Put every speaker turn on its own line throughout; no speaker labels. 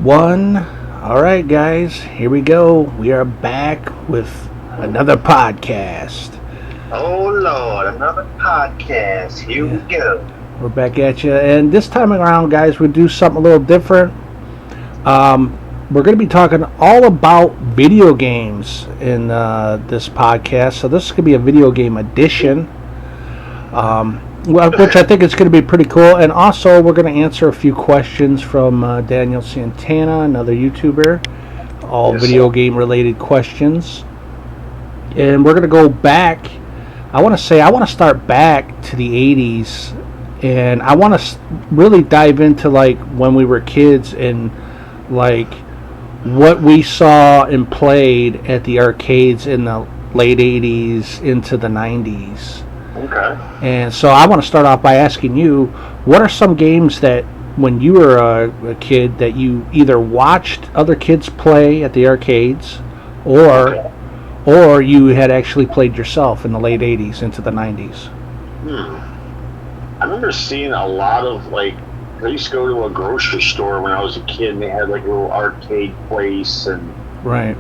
One. All right, guys, here we go. We are back with another podcast.
Oh Lord, another podcast. Here we
Yeah,
go.
we're back at you. And this time around, guys, we do something a little different. We're going to be talking all about video games in this podcast. So this is going to be a video game edition. Which I think is going to be pretty cool. And also, we're going to answer a few questions from Daniel Santana, another YouTuber, all
Yes,
video
sir.
game related questions. And we're going to go back. I want to start back to the 80s. And I want to really dive into like when we were kids and like what we saw and played at the arcades in the late 80s into the 90s.
Okay.
And so I want to start off by asking you, what are some games that when you were a kid that you either watched other kids play at the arcades or
Okay.
or you had actually played yourself in the late 80s into the 90s?
I remember seeing a lot of I used to go to a grocery store when I was a kid, and they had like a little arcade place, and
Right.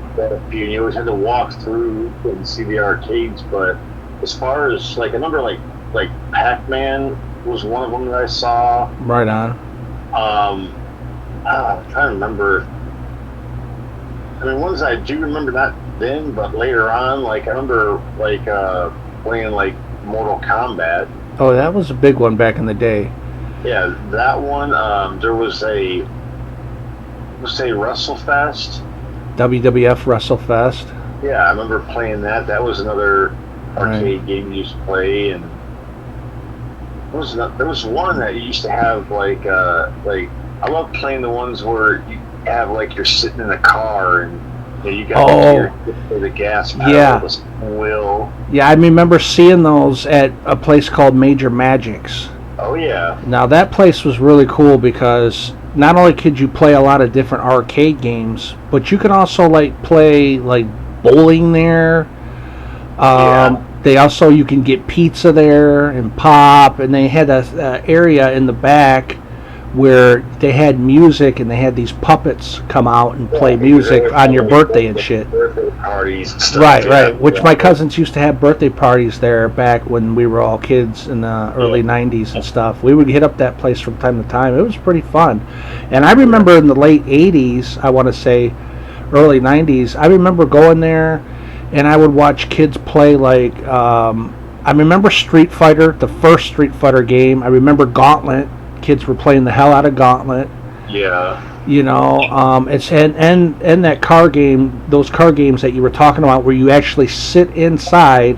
you always had to walk through and see the arcades. But as far as I remember like Pac-Man was one of them that I saw.
Right on.
I'm trying to remember. I mean, ones I do remember not then, but later on, I remember playing Mortal Kombat.
Oh, that was a big one back in the day.
Yeah, that one. There was a let's say WrestleFest.
WWF WrestleFest.
Yeah, I remember playing that. That was another arcade
Right.
game you used to play, and there was one that you used to have I love playing the ones where you have you're sitting in a car and you got the gas pedal,
Yeah.
the steering wheel.
Yeah, I remember seeing those at a place called Major Magics.
Oh yeah,
Now that place was really cool because not only could you play a lot of different arcade games, but you could also play bowling there.
Yeah.
They also you can get pizza there and pop, and they had a area in the back where they had music and they had these puppets come out and play music on your birthday and shit.
Birthday parties and stuff.
Right,
yeah.
right. Which my cousins used to have birthday parties there back when we were all kids in the early 90s and stuff. We would hit up that place from time to time. It was pretty fun. And I remember in the late 80s, I want to say early 90s, I remember going there and I would watch kids play I remember Street Fighter, the first Street Fighter game. I remember Gauntlet. Kids were playing the hell out of Gauntlet.
Yeah.
It's and that car game, those car games that you were talking about, where you actually sit inside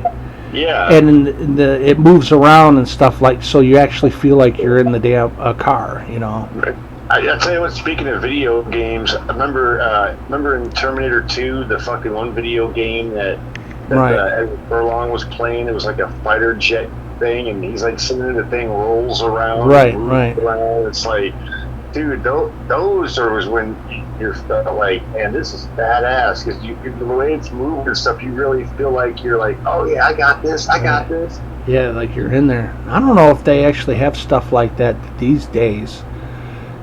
Yeah.
and it moves around and stuff so you actually feel like you're in the damn car.
I tell you what. Speaking of video games, I remember in Terminator 2, the fucking one video game that
Right.
Edward Furlong was playing. It was like a fighter jet thing, and he's sitting in the thing, rolls around.
Right,
moves
right.
Around. It's dude, those are when you're man, this is badass because the way it's moving and stuff, you really feel like you're oh yeah, I got this, I got this.
Yeah, like you're in there. I don't know if they actually have stuff like that these days.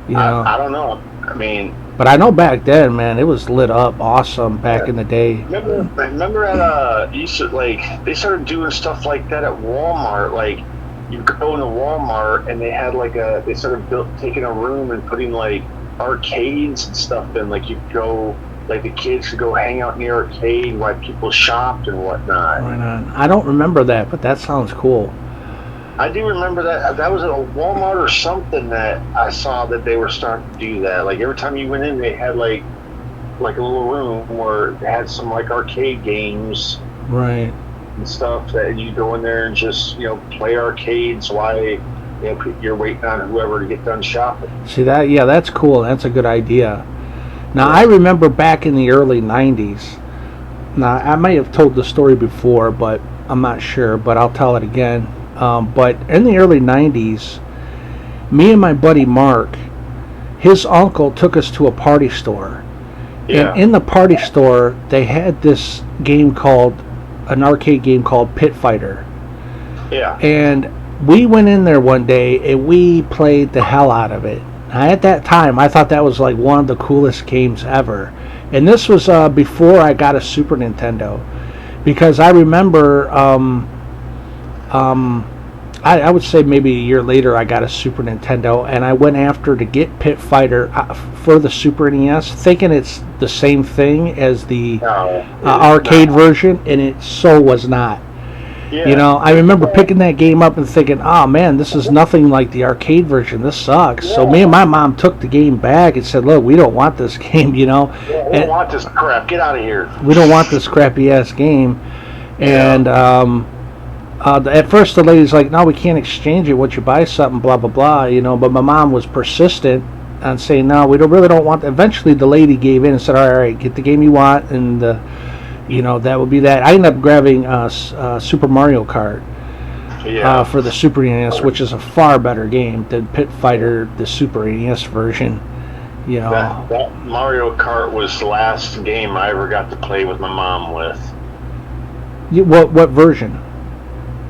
I don't know. I mean,
But I know back then, man, it was lit up awesome back in the day.
remember at you should they started doing stuff like that at Walmart. You go into Walmart and they had they started taking a room and putting arcades and stuff in. You go the kids could go hang out in the arcade while people shopped and whatnot.
Right on. I don't remember that, but that sounds cool.
I do remember that. That was at a Walmart or something that I saw that they were starting to do that. Every time you went in, they had like a little room where they had some arcade games
Right.
and stuff that you go in there and just play arcades while you're waiting on whoever to get done shopping.
See that? Yeah, that's cool. That's a good idea. Now, I remember back in the early 90s. Now, I may have told the story before, but I'm not sure, but I'll tell it again. But in the early 90s, me and my buddy Mark, his uncle took us to a party store.
Yeah.
And in the party store, they had this an arcade game called Pit Fighter.
Yeah.
And we went in there one day and we played the hell out of it. At that time, I thought that was like one of the coolest games ever. And this was before I got a Super Nintendo, because I remember, I would say maybe a year later I got a Super Nintendo, and I went after to get Pit Fighter for the Super NES, thinking it's the same thing as the arcade version, and it so was not.
Yeah.
You know, I remember picking that game up and thinking, oh man, this is nothing like the arcade version. This sucks. So me and my mom took the game back and said, look, we don't want this game, you know.
Yeah, we don't want this crap. Get out of here.
We don't want this crappy ass game. And at first the lady's like, no, we can't exchange it once you buy something, blah, blah, blah, you know. But my mom was persistent on saying, no, we really don't want that. Eventually the lady gave in and said, all right, get the game you want, and you know, that would be that. I ended up grabbing Super Mario Kart for the Super NES, which is a far better game than Pit Fighter, the Super NES version. You know,
that Mario Kart was the last game I ever got to play with my mom with.
What version?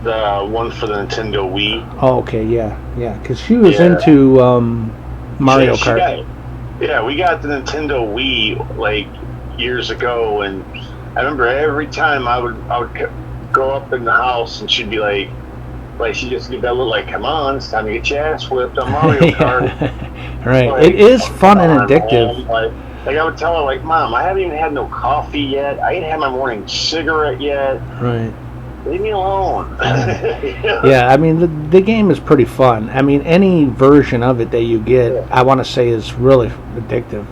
The one for the Nintendo Wii.
Oh, okay, yeah, because she was into Mario Kart.
We got the Nintendo Wii like years ago, and I remember every time I would go up in the house, and she'd be like she just give that look like, come on, it's time to get your ass whipped on Mario Kart.
Right,
like,
it is fun and addictive.
Like I would tell her, like, Mom, I haven't even had no coffee yet. I ain't had my morning cigarette yet.
Right.
Leave me alone.
Yeah, I mean, the game is pretty fun. I mean, any version of it that you get, I want to say, is really addictive.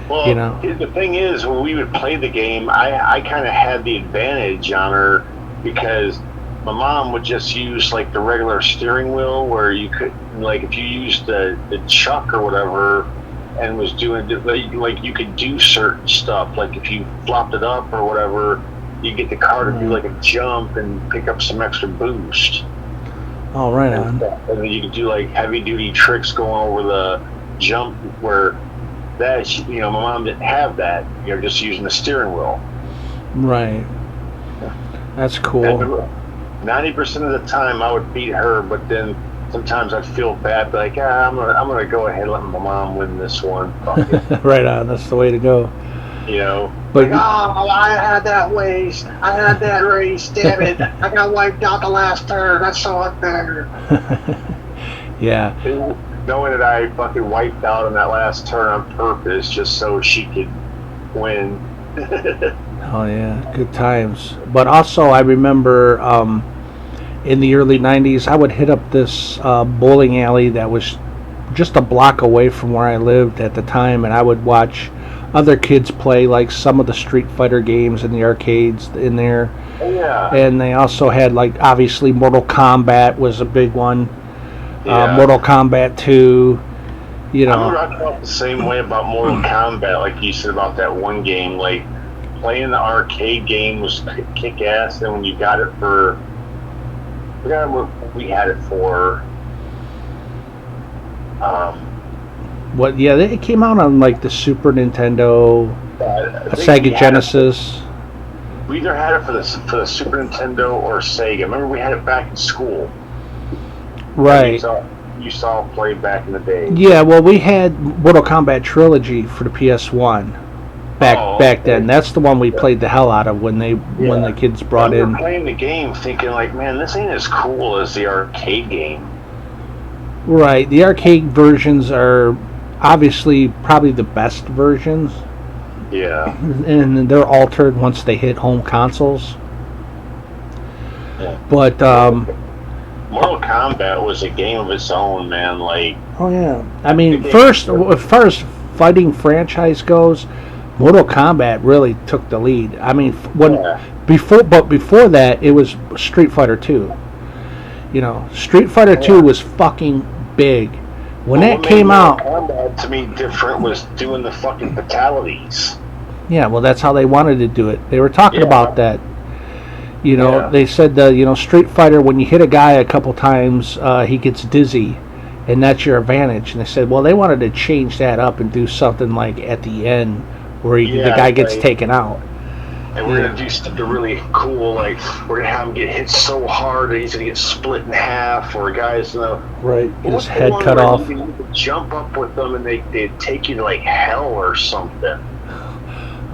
Well,
you know,
the thing is, when we would play the game, I kind of had the advantage on her, because my mom would just use like the regular steering wheel, where you could, like, if you used the chuck or whatever and was doing, like, you could do certain stuff, like if you flopped it up or whatever, you get the car to do like a jump and pick up some extra boost.
Oh, right on.
And then you could do like heavy duty tricks going over the jump, where that, you know, my mom didn't have that. You're just using the steering wheel. Right.
That's cool.
90% of the time I would beat her, but then sometimes I'd feel bad, like, I'm gonna go ahead and let my mom win this one.
Right on. That's the way to go.
You know,
but
like, I had that race. I had that race. Damn it! I got wiped out the last turn. That's so unfair.
Yeah.
Knowing that I fucking wiped out on that last turn on purpose just so she could win.
Oh yeah, good times. But also, I remember in the early '90s, I would hit up this bowling alley that was just a block away from where I lived at the time, and I would watch other kids play like some of the Street Fighter games in the arcades in there.
Yeah.
And they also had, like, obviously Mortal Kombat was a big one.
Yeah.
Mortal Kombat 2. You know.
I felt the same way about Mortal Kombat, like you said about that one game. Like, playing the arcade game was kick ass, and when you got it for, I forgot what we had it for.
What? Yeah, it came out on like the Super Nintendo, Sega Genesis.
We either had it for the Super Nintendo or Sega. Remember, we had it back in school.
Right.
You saw it played back in the day.
Yeah, well, we had Mortal Kombat Trilogy for the PS1 back then. That's the one we played the hell out of when the kids brought in.
We were playing the game, thinking like, man, this ain't as cool as the arcade game.
Right. The arcade versions are obviously probably the best versions.
Yeah.
And they're altered once they hit home consoles.
Yeah.
But
Mortal Kombat was a game of its own, man. Like,
oh yeah. I mean, first, as far as fighting franchise goes, Mortal Kombat really took the lead. I mean, before that, it was Street Fighter 2. You know, Street Fighter 2 was fucking big. When that came out,
Kombat to me different was doing the fucking fatalities.
Yeah, well, that's how they wanted to do it. They were talking about that. You know, they said Street Fighter, when you hit a guy a couple times, he gets dizzy, and that's your advantage. And they said, well, they wanted to change that up and do something like at the end where the guy gets taken out.
And we're gonna do something really cool, like we're gonna have him get hit so hard that he's gonna get split in half, or guys,
right, get his head
one
cut
where
off.
You could jump up with them and they'd take you to like hell or something.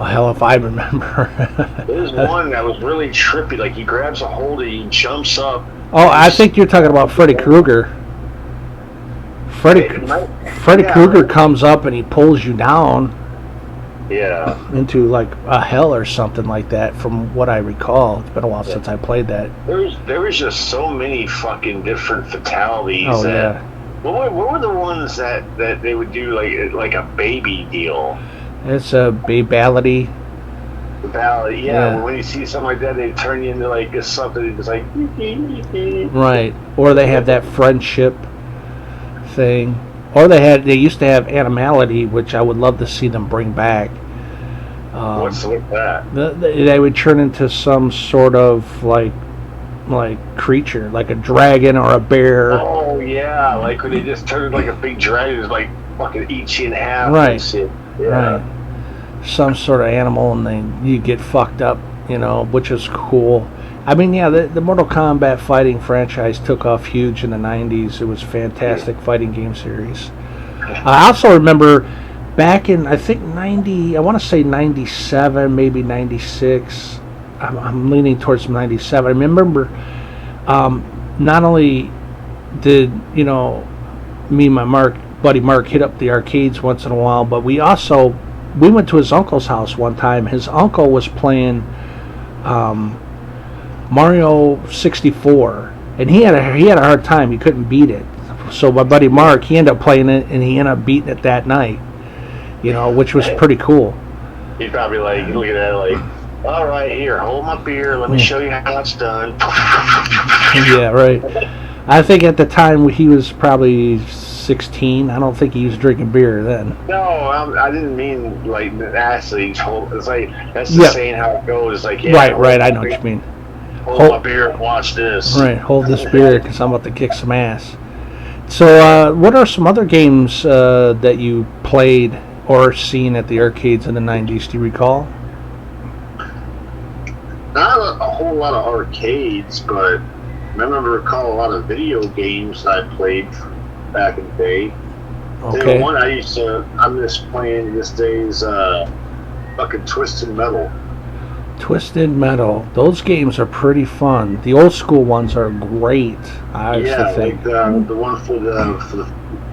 Oh, hell if I remember.
There's one that was really trippy. Like he grabs a hold of you, he jumps up.
Oh, I think you're talking about Freddy Krueger. Freddy Krueger comes up and he pulls you down.
Yeah.
Into like a hell or something like that, from what I recall. It's been a while since I played that.
There was just so many fucking different fatalities.
Oh yeah.
What were the ones that they would do like a baby deal?
It's a babality.
Yeah. When you see something like that, they turn you into like something that's like.
Right. Or they have that friendship thing. Or they used to have animality, which I would love to see them bring back.
What's with that?
They would turn into some sort of like creature, like a dragon or a bear.
Oh yeah, like when they just turned like a big dragon, it's like fucking eat you in half.
Right.
And shit. Yeah.
Right. Some sort of animal, and then you get fucked up, which is cool. I mean, yeah, the Mortal Kombat fighting franchise took off huge in the 90s. It was a fantastic fighting game series. I also remember back in, I think, I want to say 97, maybe 96. I'm leaning towards 97. I remember not only did, me and my buddy Mark hit up the arcades once in a while, but we went to his uncle's house one time. His uncle was playing Mario 64, and he had a hard time. He couldn't beat it. So my buddy Mark, he ended up playing it, and he ended up beating it that night. Which was pretty cool.
He'd probably like look at that like, all right, here, hold my beer. Let me show you how it's done.
Yeah, right. I think at the time he was probably 16. I don't think he was drinking beer then.
No, I didn't mean like actually. It's like that's the saying how it goes. Like
right. I know what you mean.
Hold my beer and watch this.
Right, hold this beer because I'm about to kick some ass. So, what are some other games that you played or seen at the arcades in the 90s? Do you recall?
Not a whole lot of arcades, but I recall a lot of video games that I played back in the day.
Okay.
The one I miss playing these days, fucking Twisted Metal.
Twisted Metal. Those games are pretty fun. The old school ones are great. I think.
Like the one for the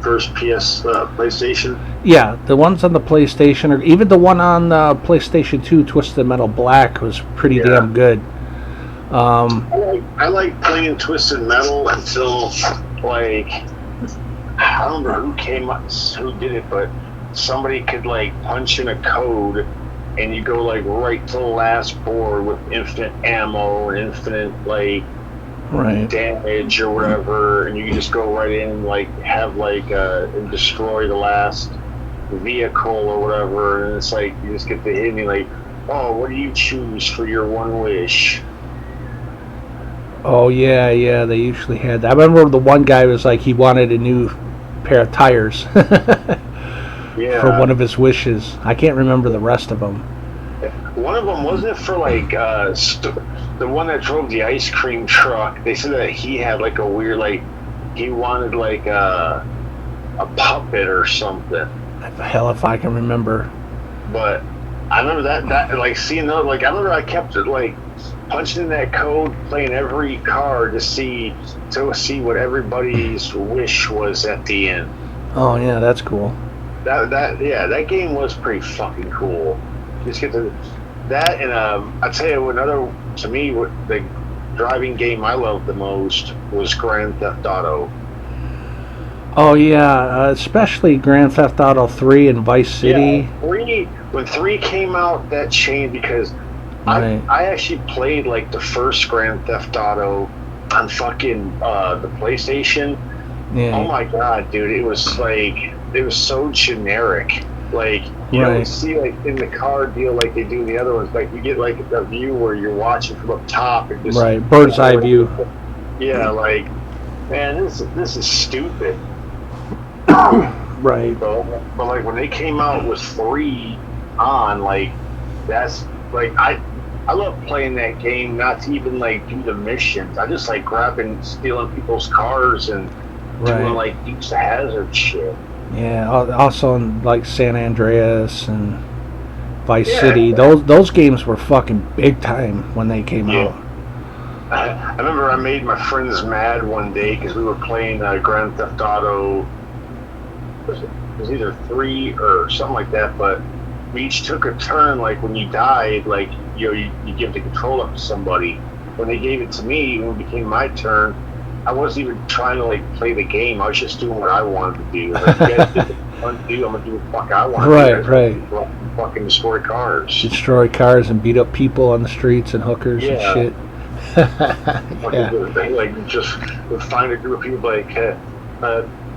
first PlayStation.
Yeah, the ones on the PlayStation, or even the one on PlayStation 2, Twisted Metal Black, was pretty damn good.
I like playing Twisted Metal until like I don't remember who did it, but somebody could like punch in a code. And you go like right to the last board with infinite ammo and infinite damage or whatever, and you can just go right in and like have and destroy the last vehicle or whatever, and it's like you just get the hit and you're like, oh, what do you choose for your one wish?
Oh yeah, they usually had that. I remember the one guy was like he wanted a new pair of tires.
Yeah.
For one of his wishes. I can't remember the rest of them.
One of them, wasn't it for like the one that drove the ice cream truck? They said that he had like a weird he wanted like a puppet or something.
Hell if I can remember.
But I remember that like seeing those, like I remember I kept it like punching in that code, playing every card to see what everybody's wish was at the end.
Oh yeah, that's cool.
That game was pretty fucking cool. Just get that, and I'll tell you another. To me, the driving game I loved the most was Grand Theft Auto.
Oh yeah, especially Grand Theft Auto 3 and Vice City.
Yeah, when 3 came out, that changed because I actually played like the first Grand Theft Auto on fucking the PlayStation.
Yeah.
Oh my god, dude! It was so generic. Like you don't see like in the car deal like they do in the other ones. Like you get like a view where you're watching from up top and just
bird's eye view.
Yeah, like man, this is stupid.
Right.
But like when they came out with 3 on, like that's like I love playing that game. Not to even like do the missions. I just like grabbing, stealing people's cars and doing
Right.
like Dukes of Hazzard shit.
Yeah. Also in like San Andreas and Vice
Yeah,
City. Those games were fucking big time when they came
yeah.
out.
I remember I made my friends mad one day because we were playing Grand Theft Auto. It was either 3 or something like that, but we each took a turn. Like when you died, like you give the control up to somebody. When they gave it to me, when it became my turn, I wasn't even trying to like play the game. I was just doing what I wanted to do. Like, you guys did what you want to do. I'm gonna do what the fuck I want to
Right,
do.
right.
Fucking destroy cars.
Destroy cars and beat up people on the streets and hookers and
Yeah.
shit. Yeah.
Like just would find a group of people like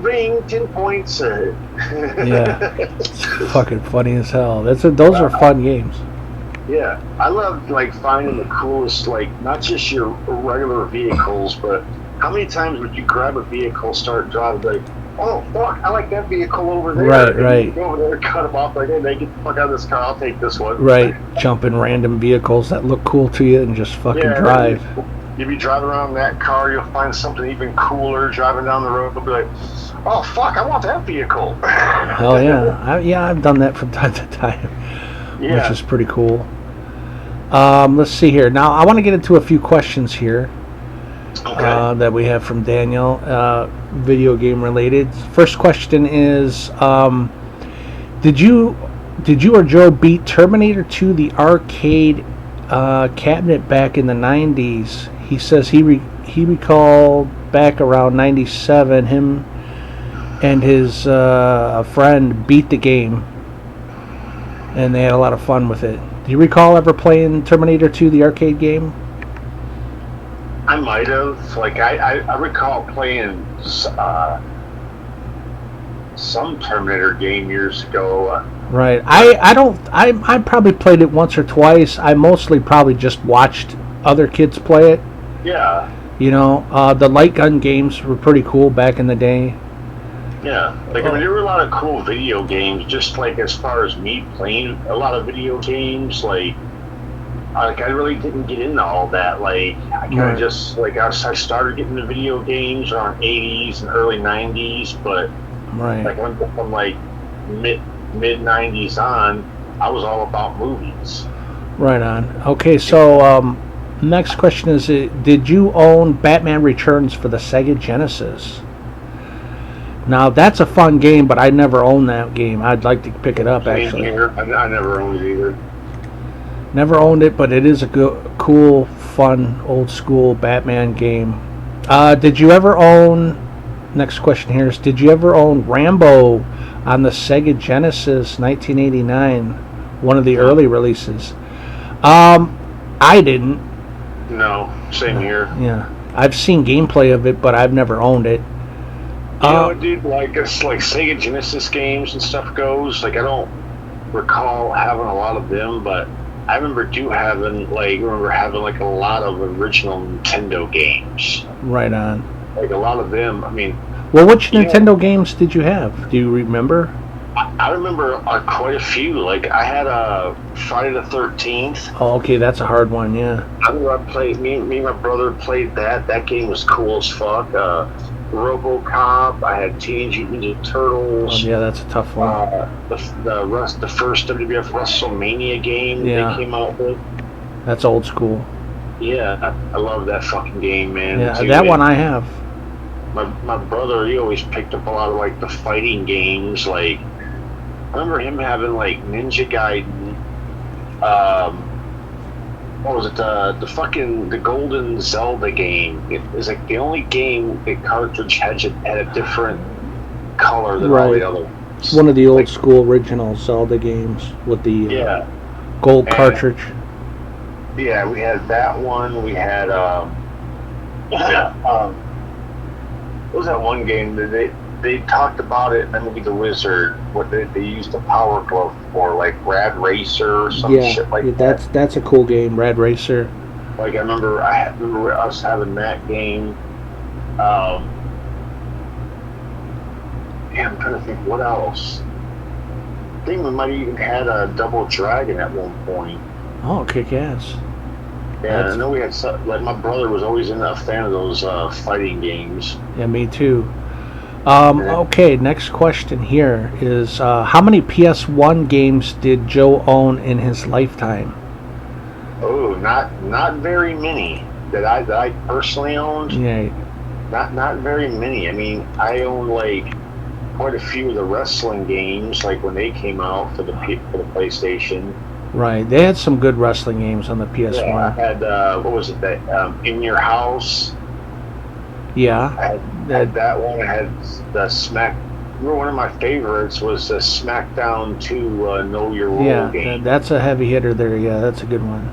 ring 10 points.
Yeah. It's fucking funny as hell. Those are fun games.
Yeah, I love like finding the coolest, like not just your regular vehicles, but how many times would you grab a vehicle, start driving, like, oh fuck, I like that vehicle over there.
Right,
and
right.
you go over there, cut them off, like, hey, man, get the fuck out of this car. I'll take this one.
Right. Jump in random vehicles that look cool to you and just fucking
Yeah,
drive.
You'll be driving around in that car, you'll find something even cooler driving down the road. You'll be like, oh fuck, I want that vehicle.
Hell yeah. I've done that from time to time,
Yeah.
which is pretty cool. Let's see here. Now, I want to get into a few questions here
Okay.
that we have from Daniel, video game related. First question is, did you or Joe beat Terminator 2 the arcade cabinet back in the 90s? He says he recalled back around 97, him and his friend beat the game, and they had a lot of fun with it. Do you recall ever playing Terminator 2, the arcade game?
I might have. Like, I recall playing some Terminator game years ago.
Right. I probably played it once or twice. I mostly probably just watched other kids play it.
Yeah,
You know, the light gun games were pretty cool back in the day.
yeah. Like, I mean, there were a lot of cool video games, just like as far as me playing a lot of video games, like I really didn't get into all that. Like, I kind of
Right.
just, like, I started getting into video games around 80s and early 90s, but
Right.
like from like mid 90s on, I was all about movies.
Right on. Okay, so next question is, did you own Batman Returns for the Sega Genesis? Now, that's a fun game, but I never owned that game. I'd like to pick it up,
Same
actually.
here. I never owned it either.
Never owned it, but it is a cool, fun, old school Batman game. Did you ever own? Next question here is: did you ever own Rambo on the Sega Genesis, 1989, one of the early releases? I didn't.
No, same here.
Yeah, I've seen gameplay of it, but I've never owned it.
You know, dude, like as like Sega Genesis games and stuff goes, like I don't recall having a lot of them, but I remember having like a lot of original Nintendo games.
Right on.
Like a lot of them. I mean,
Well, which
Yeah.
Nintendo games did you have? Do you remember?
I remember quite a few. Like I had a Friday the 13th.
Oh, okay, that's a hard one. Yeah.
I remember I played. Me and my brother played that. That game was cool as fuck. RoboCop. I had Teenage Mutant Ninja
Oh,
Turtles.
yeah, that's a tough one.
The first WWF WrestleMania game
Yeah.
they came out with.
That's old school.
Yeah, I love that fucking game, man.
Yeah,
Dude,
that one I have.
My brother, he always picked up a lot of like the fighting games. Like I remember him having like Ninja Gaiden. What was it? The Golden Zelda game. It was like the only game the cartridge had a different color than all
Right.
the other ones.
It's one of the old
Like,
school original Zelda games with the
yeah.
gold
And-
cartridge.
Yeah, we had that one. We had what was that one game that they talked about it in the movie The Wizard? What they used the Power Glove for, like Rad Racer or some
Yeah,
shit like
that's a cool game, Rad Racer.
that. Like I remember us having that game. Yeah, I'm trying to think what else. I think we might have even had a Double Dragon at one point.
Oh, kick ass.
Yeah, I know we had like my brother was always a fan of those fighting games.
Yeah, me too.
Yeah.
Okay, next question here is how many PS1 games did Joe own in his lifetime?
Oh, not very many that I personally owned.
Yeah,
Not very many. I mean, I own like quite a few of the wrestling games, like when they came out for the PlayStation.
right. They had some good wrestling games on the
Yeah, I
PS1.
had what was it that In Your House?
Yeah,
I had that one. I had the Smack. One of my favorites was the SmackDown 2 Know Your Role
yeah,
game.
that's a heavy hitter there. Yeah, that's a good one.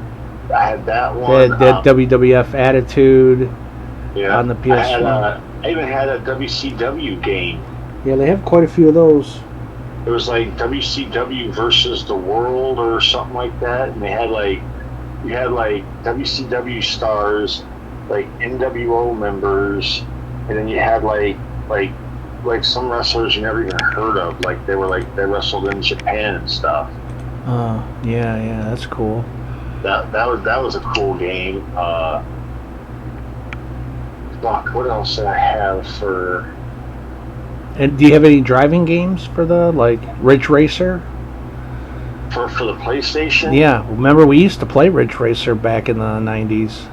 I had that
They
one.
had that WWF Attitude
Yeah,
on the PS1.
I even had a WCW game.
Yeah, they have quite a few of those.
It was like WCW versus the World or something like that, and they had like you had like WCW stars, like NWO members, and then you had like some wrestlers you never even heard of, like they wrestled in Japan and stuff.
Yeah, that's cool.
That was a cool game. Fuck, what else did I have for?
And do you have any driving games for the like Ridge Racer?
For the PlayStation?
Yeah, remember we used to play Ridge Racer back in the 90s.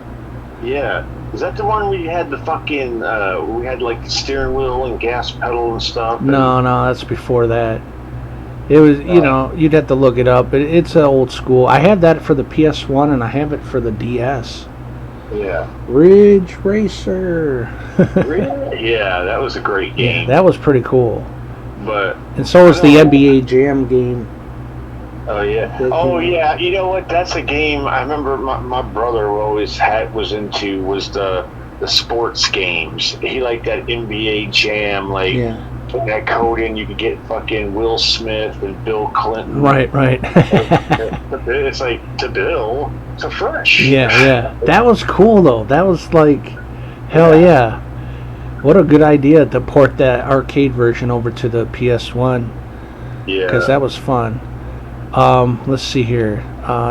Yeah. Is that the one where you had the fucking we had like the steering wheel and gas pedal and stuff?
No, that's before that. It was, you'd have to look it up. It's an old school. I had that for the PS1 and I have it for the DS.
Yeah.
Ridge Racer.
Really? Yeah, that was a great game.
Yeah, that was pretty cool.
But
And so was the NBA Jam game.
oh yeah. Oh yeah. You know what? That's a game I remember my brother always was into was the sports games. He liked that NBA Jam, like
Yeah.
put that code in, you could get fucking Will Smith and Bill Clinton.
Right.
It's like to Bill, to Fresh.
Yeah. That was cool though. That was like, hell yeah. What a good idea to port that arcade version over to the PS1.
Yeah.
Because that was fun. Let's see here.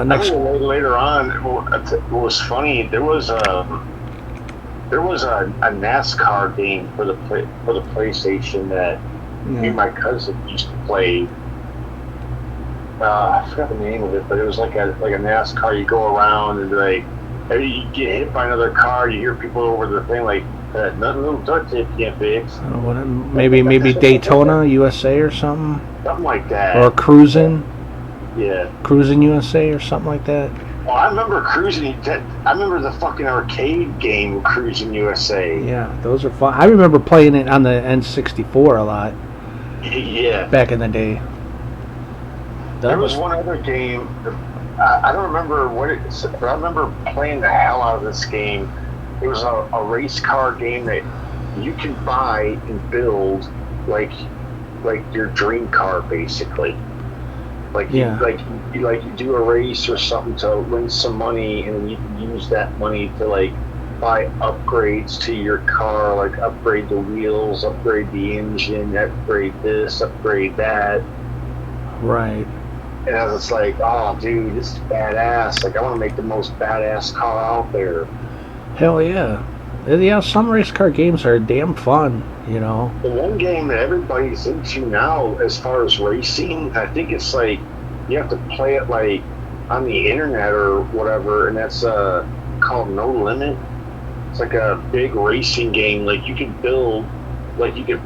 Next.
Later on, what was funny? There was a NASCAR game for the PlayStation that me and my cousin used to play. I forgot the name of it, but it was like a NASCAR. You go around and like you get hit by another car. You hear people over the thing like nothing little touch it can't fix.
Maybe Daytona USA or something.
Something like that.
Or Cruising USA or something like that.
Well, I remember I remember the fucking arcade game Cruising USA.
Yeah, those are fun. I remember playing it on the N64 a lot.
Yeah.
Back in the day.
There was one other game. I don't remember what it is, but I remember playing the hell out of this game. It was a race car game that you can buy and build like your dream car, basically. You do a race or something to win some money, and you can use that money to like buy upgrades to your car, like upgrade the wheels, upgrade the engine, upgrade this, upgrade that.
Right.
And I was like, oh, dude, this is badass. Like, I want to make the most badass car out there.
Hell yeah. Yeah, some race car games are damn fun,
The one game that everybody's into now as far as racing, I think it's like you have to play it like on the internet or whatever, and that's called No Limit. It's like a big racing game. Like you could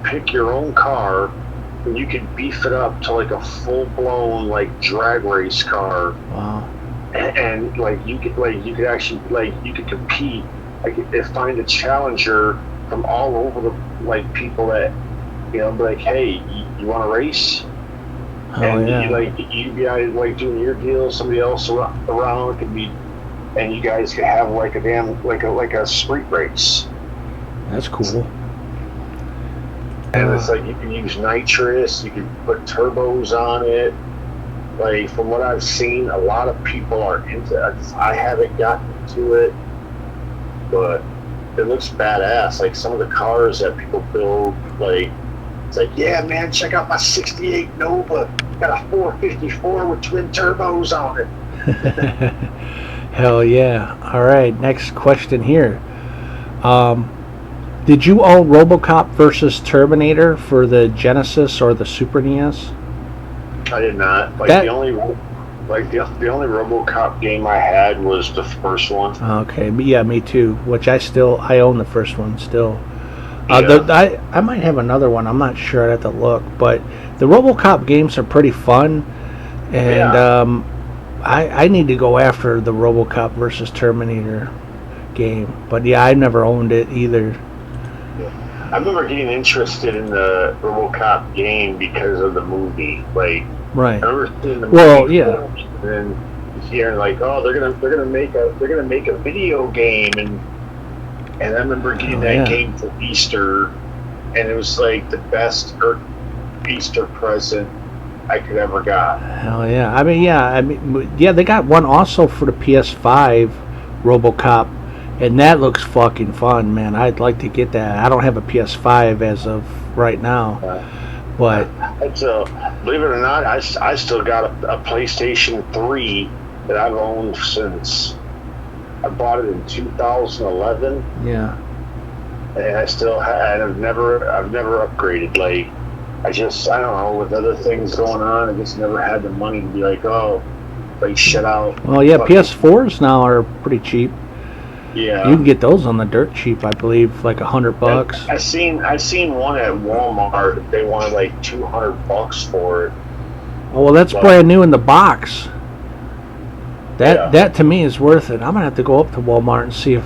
pick your own car and you could beef it up to like a full-blown like drag race car.
Wow.
And you could compete. Like find a challenger from all over the people that be like, hey, you want to race? And you guys doing your deal, somebody else around could be, and you guys could have like a street race.
That's cool.
And it's like you can use nitrous, you can put turbos on it. Like from what I've seen, a lot of people are into it. I haven't gotten into it, but it looks badass. Like some of the cars that people build, it's like, yeah, man, check out my '68 Nova. Got a 454 with twin turbos on it.
Hell yeah. All right, next question here. Um, did you own RoboCop versus Terminator for the Genesis or the Super NES?
I did not. Like
That
the only RoboCop game I had was the first one.
okay, yeah, me too. Which I own the first one still.
Yeah.
I might have another one. I'm not sure. I'd have to look. But the RoboCop games are pretty fun, and
Yeah.
I need to go after the RoboCop versus Terminator game. But yeah, I never owned it either.
I remember getting interested in the RoboCop game because of the movie. Like
Right.
I remember seeing the
Well,
movie
yeah.
first, and then hearing like, oh, they're gonna make a video game, and I remember getting
Oh,
that
yeah.
game for Easter, and it was like the best Easter present I could ever got.
Hell yeah. Yeah, they got one also for the PS5, RoboCop, and that looks fucking fun, man. I'd like to get that. I don't have a PS5 as of right now,
Uh,
but
It's believe it or not, I still got a PlayStation 3 that I've owned since I bought it in 2011,
yeah.
and I've never upgraded. Like I don't know, with other things going on, I just never had the money to be like, oh, like shut out.
Well, yeah,
Fucking-
PS4s now are pretty cheap.
Yeah.
You can get those on the dirt cheap, I believe, like $100.
I seen one at Walmart. They wanted like $200 for it.
Oh, well, that's
Well-
brand new in the box.
Yeah.
That to me is worth it. I'm gonna have to go up to Walmart and see if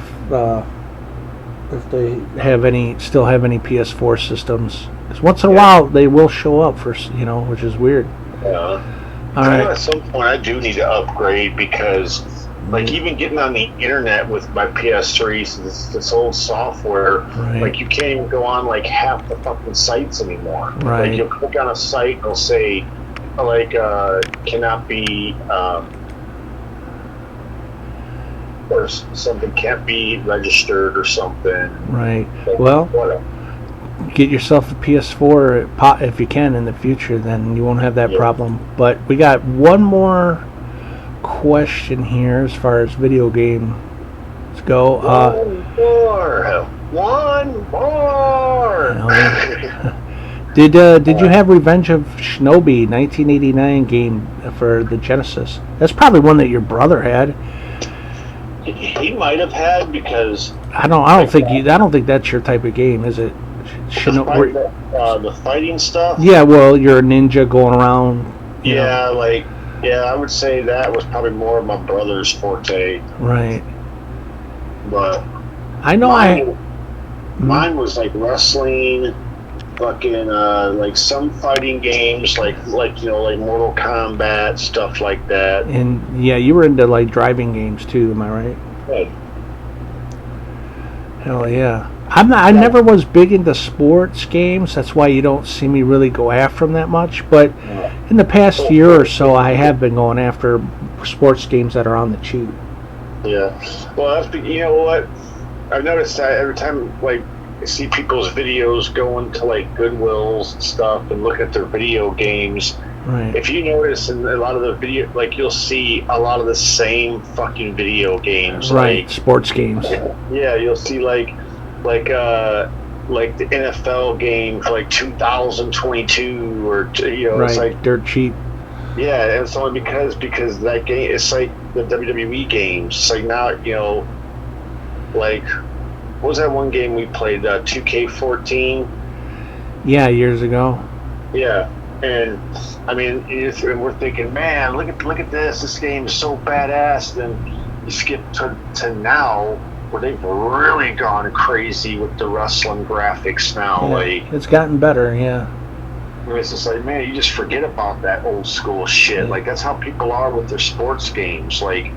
they still have any PS4 systems. Because once in a
Yeah.
while they will show up for which is weird.
Yeah.
All
I know
right.
at some point I do need to upgrade because, like, even getting on the internet with my PS3, so this old software,
Right.
like, you can't even go on like half the fucking sites anymore.
Right.
Like, you'll click on a site and it'll say, like, cannot be, or something can't be registered or something.
Right.
Like,
Well,
whatever.
get yourself a PS4 if you can in the future. Then you won't have that
Yeah.
problem. But we got one more question here as far as video games go.
One more.
Oh, Did you have Revenge of Shinobi 1989 game for the Genesis? That's probably one that your brother had.
He might have had because
I don't think that's your type of game, is it?
the fighting stuff.
Yeah, well, you're a ninja going around. you know.
Yeah, I would say that was probably more of my brother's forte.
Right.
But
I know
mine was like wrestling, fucking like some fighting games, like like Mortal Kombat, stuff like that.
And yeah, you were into like driving games too, am I right?
Hey,
Hell yeah. I never was big into sports games. That's why you don't see me really go after them that much. But in the past year or so, I have been going after sports games that are on the cheap.
yeah. Well, you know what? I've noticed that every time, like, I see people's videos go into like Goodwills and stuff and look at their video games.
Right.
If you notice in a lot of the video, like, you'll see a lot of the same fucking video games.
Right.
Like,
Sports games.
yeah, you'll see like the NFL game for like 2022 or
Right.
it's like,
Dirt cheap.
yeah, and it's only because that game, it's like the WWE games. It's like now, like, what was that one game we played, 2K14?
Yeah, years ago.
Yeah, and I mean, and we're thinking, man, look at this game is so badass. Then you skip to now, where they've really gone crazy with the wrestling graphics now.
Yeah.
Like,
It's gotten better, yeah.
it's just like, man, you just forget about that old school shit.
Yeah.
Like, that's how people are with their sports games. Like,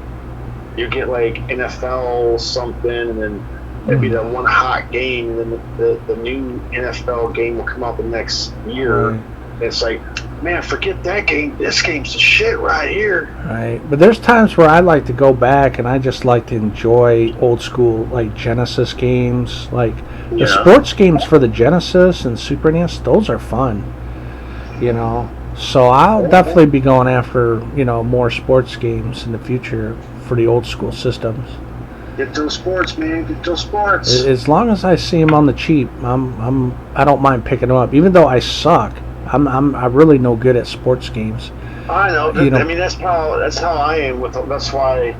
you get like NFL something, and then it'd be that one hot game, and then the new NFL game will come out the next year.
Right.
It's like, man, forget that game. This game's the shit right here.
Right. But there's times where I like to go back and I just like to enjoy old school, like, Genesis games. Like, the
Yeah.
sports games for the Genesis and Super NES, those are fun. So I'll definitely be going after, more sports games in the future for the old school systems.
Get those sports, man. Get those sports.
As long as I see them on the cheap, I don't mind picking them up. Even though I suck, I'm really no good at sports games.
I know. I mean, that's how I am with. That's why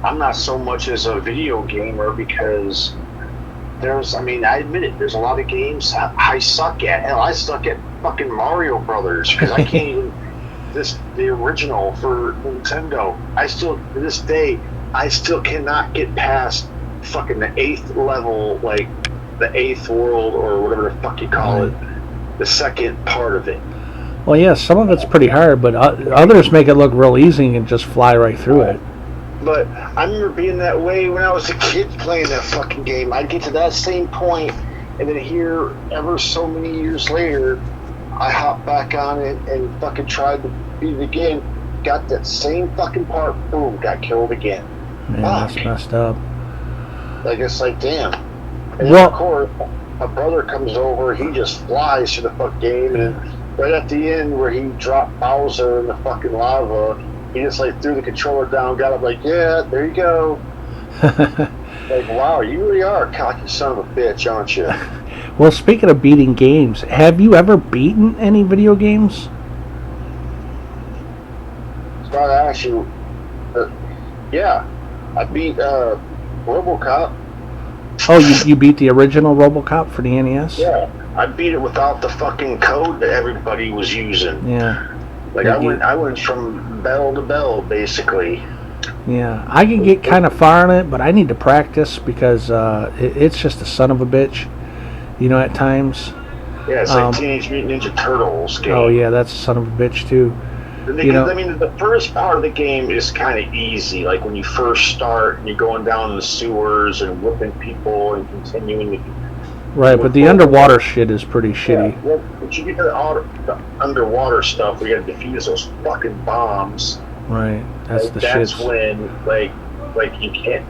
I'm not so much as a video gamer, because I admit it. There's a lot of games I suck at. Hell, I suck at fucking Mario Brothers, because I can't even the original for Nintendo. I still, to this day, I still cannot get past fucking the 8th level, like the 8th world or whatever the fuck you call it, the second part of it.
Well, yeah, some of it's pretty hard, but others make it look real easy and just fly right through it.
But I remember being that way when I was a kid playing that fucking game. I'd get to that same point, and then here, ever so many years later, I hopped back on it and fucking tried to beat it again. Got that same fucking part, boom, got killed again.
Man, that's messed up.
Like, it's like, damn. And
well,
of course, my brother comes over, he just flies through the fuck game, and right at the end where he dropped Bowser in the fucking lava, he just like threw the controller down, got up like, yeah, there you go. Like, wow, you really are a cocky son of a bitch, aren't you?
Well, speaking of beating games, have you ever beaten any video games?
So I ask you, yeah, I beat RoboCop.
Oh, you beat the original RoboCop for the NES?
Yeah, I beat it without the fucking code that everybody was using.
Yeah.
Like, I went from bell to bell, basically.
Yeah, I can get kind of far on it, but I need to practice because it's just a son of a bitch, at times.
Yeah, it's like Teenage Mutant Ninja Turtles game.
Oh, yeah, that's a son of a bitch, too.
I mean, the first part of the game is kind of easy. Like, when you first start, and you're going down the sewers and whipping people and continuing to...
Right, but the underwater shit is pretty shitty.
Yeah, well, but you get to the underwater stuff where you got to defuse those fucking bombs.
Right, that's the shit.
That's when, like you can't,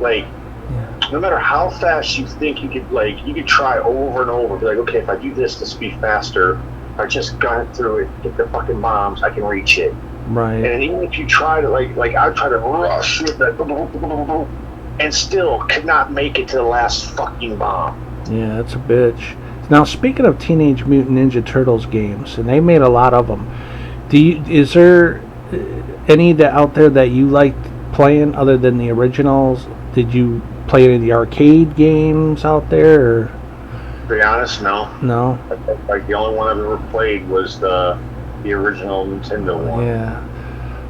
no matter how fast you think you could try over and over. Be like, okay, if I do this will be faster. If I just got through it, get the fucking bombs, I can reach it.
Right.
And even if you try to, I try to rush with that, and still could not make it to the last fucking bomb.
Yeah, that's a bitch. Now, speaking of Teenage Mutant Ninja Turtles games, and they made a lot of them, is there any that out there that you liked playing other than the originals? Did you play any of the arcade games out there? Or?
To be honest, no.
No?
Like, the only one I've ever played was the original Nintendo one.
Yeah.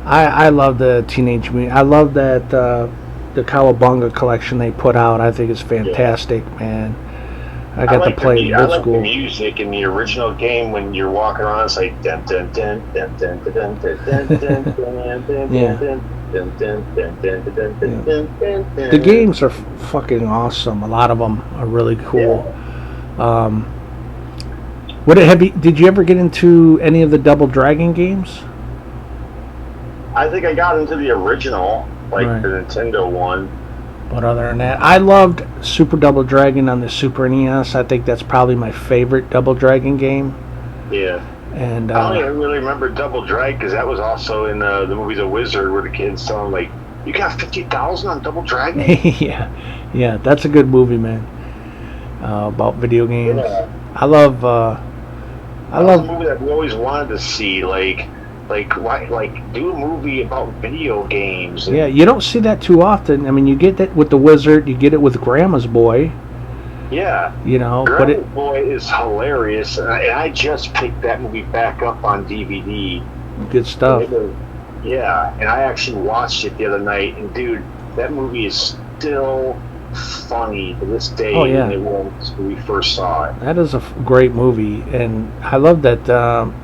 I love the Teenage Mutant. I love that the Cowabunga collection they put out. I think it's fantastic, man. I got to play old school.
The music in the original game when you're walking around, it's like dun dun dun dun dun dun dun dun dun dun.
Yeah. The games are fucking awesome. A lot of them are really cool. Did you ever get into any of the Double Dragon games?
I think I got into the original, the Nintendo one.
But other than that, I loved Super Double Dragon on the Super NES. I think that's probably my favorite Double Dragon game.
Yeah.
And
I don't even really remember Double Dragon because that was also in the movie The Wizard, where the kids telling like, "You got 50,000 on Double Dragon."
yeah, that's a good movie, man. About video games.
Yeah.
I love
a movie that we always wanted to see, do a movie about video games.
Yeah, you don't see that too often. I mean, you get that with The Wizard, you get it with Grandma's Boy.
Yeah.
Grandma's
Boy is hilarious, and I just picked that movie back up on DVD.
Good stuff.
And I actually watched it the other night, and dude, that movie is still funny to this day than it was when we first saw it.
That is a great movie, and I love that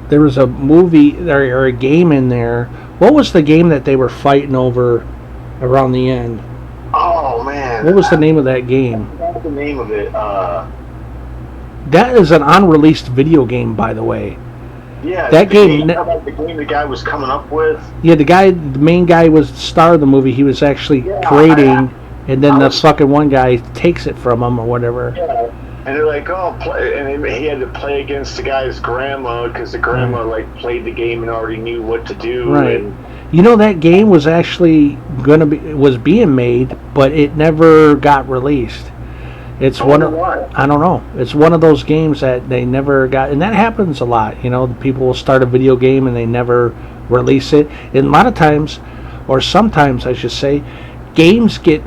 there was a movie or a game in there. What was the game that they were fighting over around the end?
Oh man,
what was the name of that game?
What's the name of it?
That is an unreleased video game, by the way.
Yeah,
that game.
The game the guy was coming up with.
Yeah, the main guy was the star of the movie. He was actually creating. And then the fucking one guy takes it from him or whatever.
Yeah, And they're like, oh, play, and he had to play against the guy's grandma because the grandma like played the game and already knew what to do.
Right.
And
You know, that game was actually was being made, but it never got released. It's
I
one
wonder
of
why.
I don't know. It's one of those games that they never got, and that happens a lot. You know, people will start a video game and they never release it. And a lot of times, or sometimes I should say, games get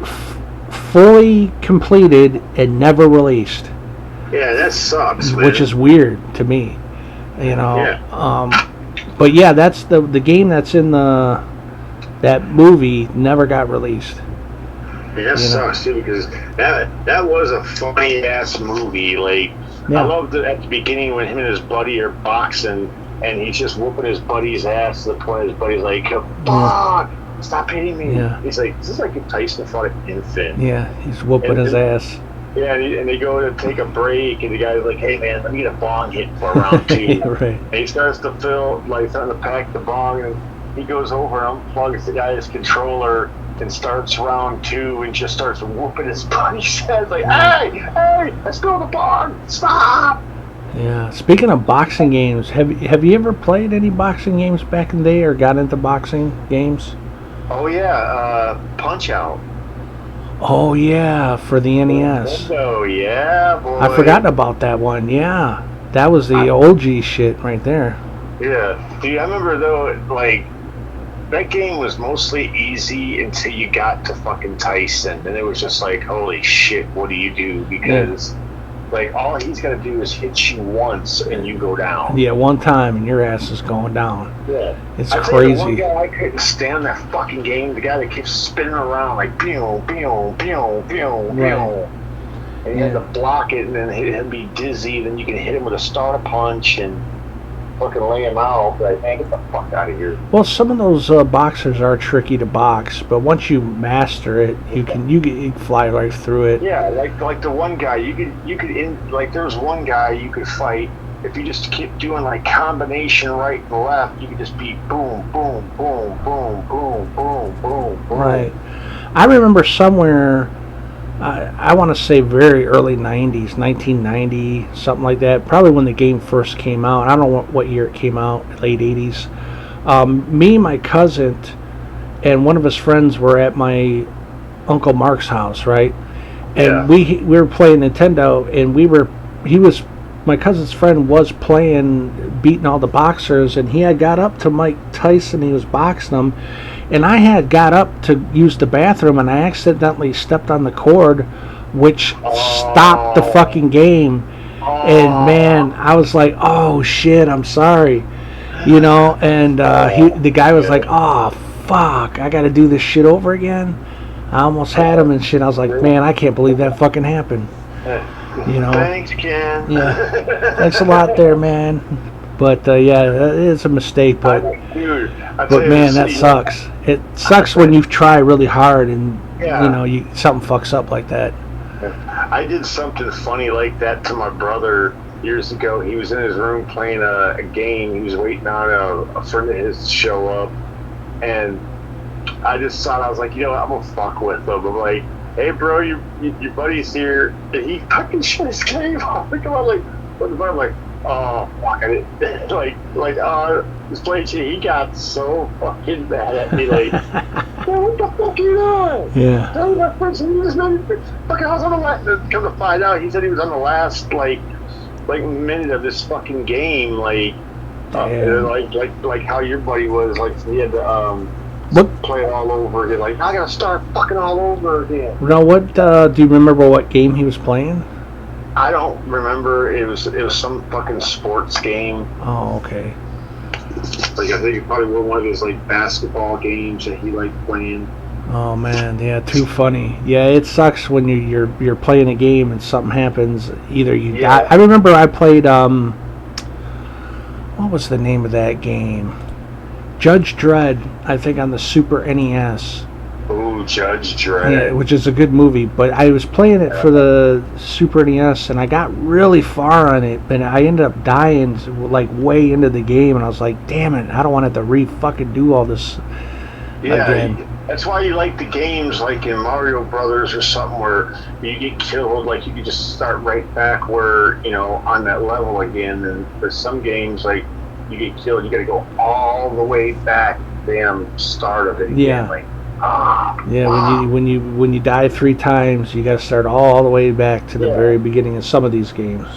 fully completed and never released,
Yeah, that sucks, man.
which is weird to me. You know.
Yeah.
But yeah, that's the game that's in that movie never got released.
Yeah, that sucks too because that was a funny ass movie. Like
Yeah.
I loved it at the beginning when him and his buddy are boxing and he's just whooping his buddy's ass to the point his buddy's like, "Fuck, stop hitting me!"
Yeah.
He's like, "This is like if Tyson fought an infant."
Yeah, he's whooping his ass.
Yeah, and they go to take a break, and the guy's like, "Hey man, let me get a bong hit for round 2."
Right.
And he starts to starting to pack the bong, and he goes over and unplugs the guy's controller and starts round 2 and just starts whooping his buddy's head like, "Hey, let's go to the bong, stop!"
Yeah. Speaking of boxing games, have you ever played any boxing games back in the day, or got into boxing games?
Oh yeah, Punch Out.
Oh yeah, for the NES.
Oh yeah, boy.
I forgot about that one. Yeah, that was the OG shit right there.
Yeah, dude, I remember though, like, that game was mostly easy until you got to fucking Tyson, and it was just like, holy shit, what do you do? Because, like, all he's gonna do is hit you once and you go down.
Yeah, one time and your ass is going down.
Yeah.
It's
I tell you, the one
crazy.
guy I couldn't stand that fucking game, the guy that keeps spinning around like, pew, pew, pew, pew, pew.
Right.
And you had to block it, and then he'd be dizzy, then you can hit him with a star punch and fucking lay him out. Like, man, get the fuck out of here.
Well, some of those boxers are tricky to box, but once you master it, you can fly right through it.
Yeah, like the one guy you could like there was one guy you could fight if you just keep doing like combination right and left, you could just be boom, boom, boom, boom, boom, boom, boom, boom.
Right. I remember somewhere, I want to say very early 90s, 1990, something like that, probably when the game first came out. I don't know what year it came out, late 80s. Me, my cousin, and one of his friends were at my Uncle Mark's house, right? And we were playing Nintendo, and my cousin's friend was beating all the boxers, and he had got up to Mike Tyson, he was boxing him, and I had got up to use the bathroom, and I accidentally stepped on the cord, which stopped the fucking game. And man, I was like, oh shit, I'm sorry, you know. And the guy was like, oh fuck, I gotta do this shit over again. I almost had him and shit. I was like, man, I can't believe that fucking happened. You know.
Thanks, Ken.
Yeah. Thanks a lot there, man. But yeah, it's a mistake. But
dude,
man, that sucks. It sucks when you try really hard and you know something fucks up like that.
I did something funny like that to my brother years ago. He was in his room playing a game. He was waiting on a friend of his to show up, and I just thought, I was like, you know what, I'm gonna fuck with him. I'm like, hey bro, your buddy's here, and he fucking shut his game off. Like, I'm like, what the fuck? I'm like, oh fuck, I didn't this place, he got so fucking mad at me, like, man, what the fuck are you doing?
Yeah.
Tell me that person, he was fucking, I was on the last, come to find out, he said he was on the last, like minute of this fucking game, like how your buddy was, like, he had to, play it all over again, like, I gotta start fucking all over again.
Now, what do you remember what game he was playing?
I don't remember. It was some fucking sports game.
Oh, okay.
Like, I think it probably was one of those like basketball games that he liked playing.
Oh man, yeah, too funny. Yeah, it sucks when you're playing a game and something happens. Either you die. I remember I played what was the name of that game? Judge Dredd, I think, on the Super NES.
Ooh, Judge Dredd.
Yeah, which is a good movie, but I was playing it for the Super NES, and I got really far on it, but I ended up dying like way into the game, and I was like, damn it, I don't want to have to fucking do all this
Yeah,
again.
that's why you like the games like in Mario Brothers or something where you get killed, like you can just start right back where, on that level again. And for some games, like you get killed, you got to go all the way back, damn start of it again.
Yeah.
Like,
Yeah,
wow.
when you die 3 times, you got to start all the way back to the
Yeah.
very beginning of some of these games,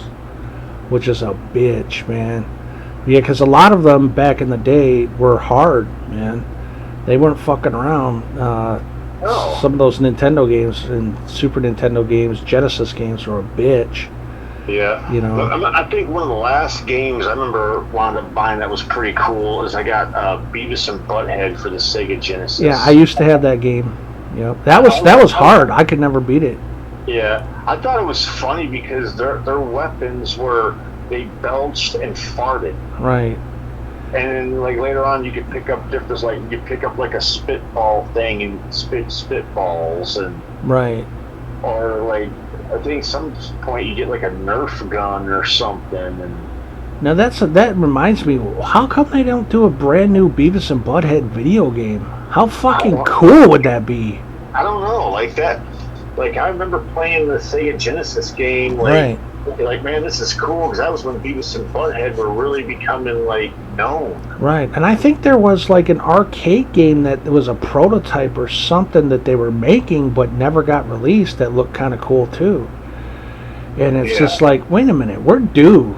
which is a bitch, man. Yeah, because a lot of them back in the day were hard, man. They weren't fucking around.
No.
Some of those Nintendo games and Super Nintendo games, Genesis games were a bitch.
Yeah.
You know.
But I think one of the last games I remember wound up buying that was pretty cool is I got Beavis and Butthead for the Sega Genesis.
Yeah, I used to have that game. Yep. That was hard. I could never beat it.
Yeah, I thought it was funny because their weapons were they belched and farted,
Right.
and then like later on you could pick up different like you could pick up like a spitball thing and spit spitballs and
Right.
or like I think some point you get like a Nerf gun or something and
Now that reminds me. How come they don't do a brand new Beavis and Butthead video game? How fucking cool would that be?
I don't know like that. Like I remember playing the Sega Genesis game
Right.
like man this is cool because that was when Beavis and Butthead were really becoming like known.
Right. And I think there was like an arcade game that was a prototype or something that they were making but never got released that looked kind of cool too. And it's just like, wait a minute, we're due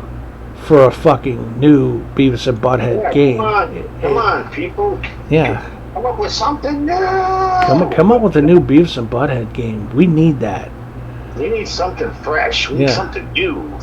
for a fucking new Beavis and Butthead game.
Come on, people.
Yeah.
Come up with something new.
Come up with a new Beavis and Butthead game. We need that.
We need something fresh. We need something new.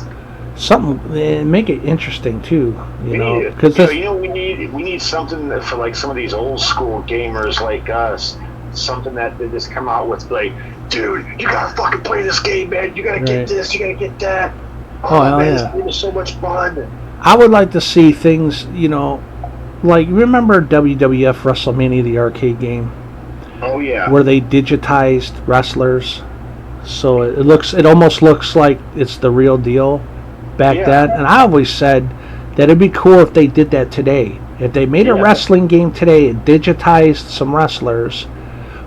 Something, and make it interesting too. You know,
because we need something that for like some of these old school gamers like us. Something that they just come out with like, dude, you gotta fucking play this game, man. You gotta get this. You gotta get that.
Oh hell
man,
yeah!
This game is so much fun.
I would like to see things, like remember WWF WrestleMania, the arcade game?
Oh yeah.
Where they digitized wrestlers, so it almost looks like it's the real deal back then. And I always said that it'd be cool if they did that today. If they made a wrestling game today and digitized some wrestlers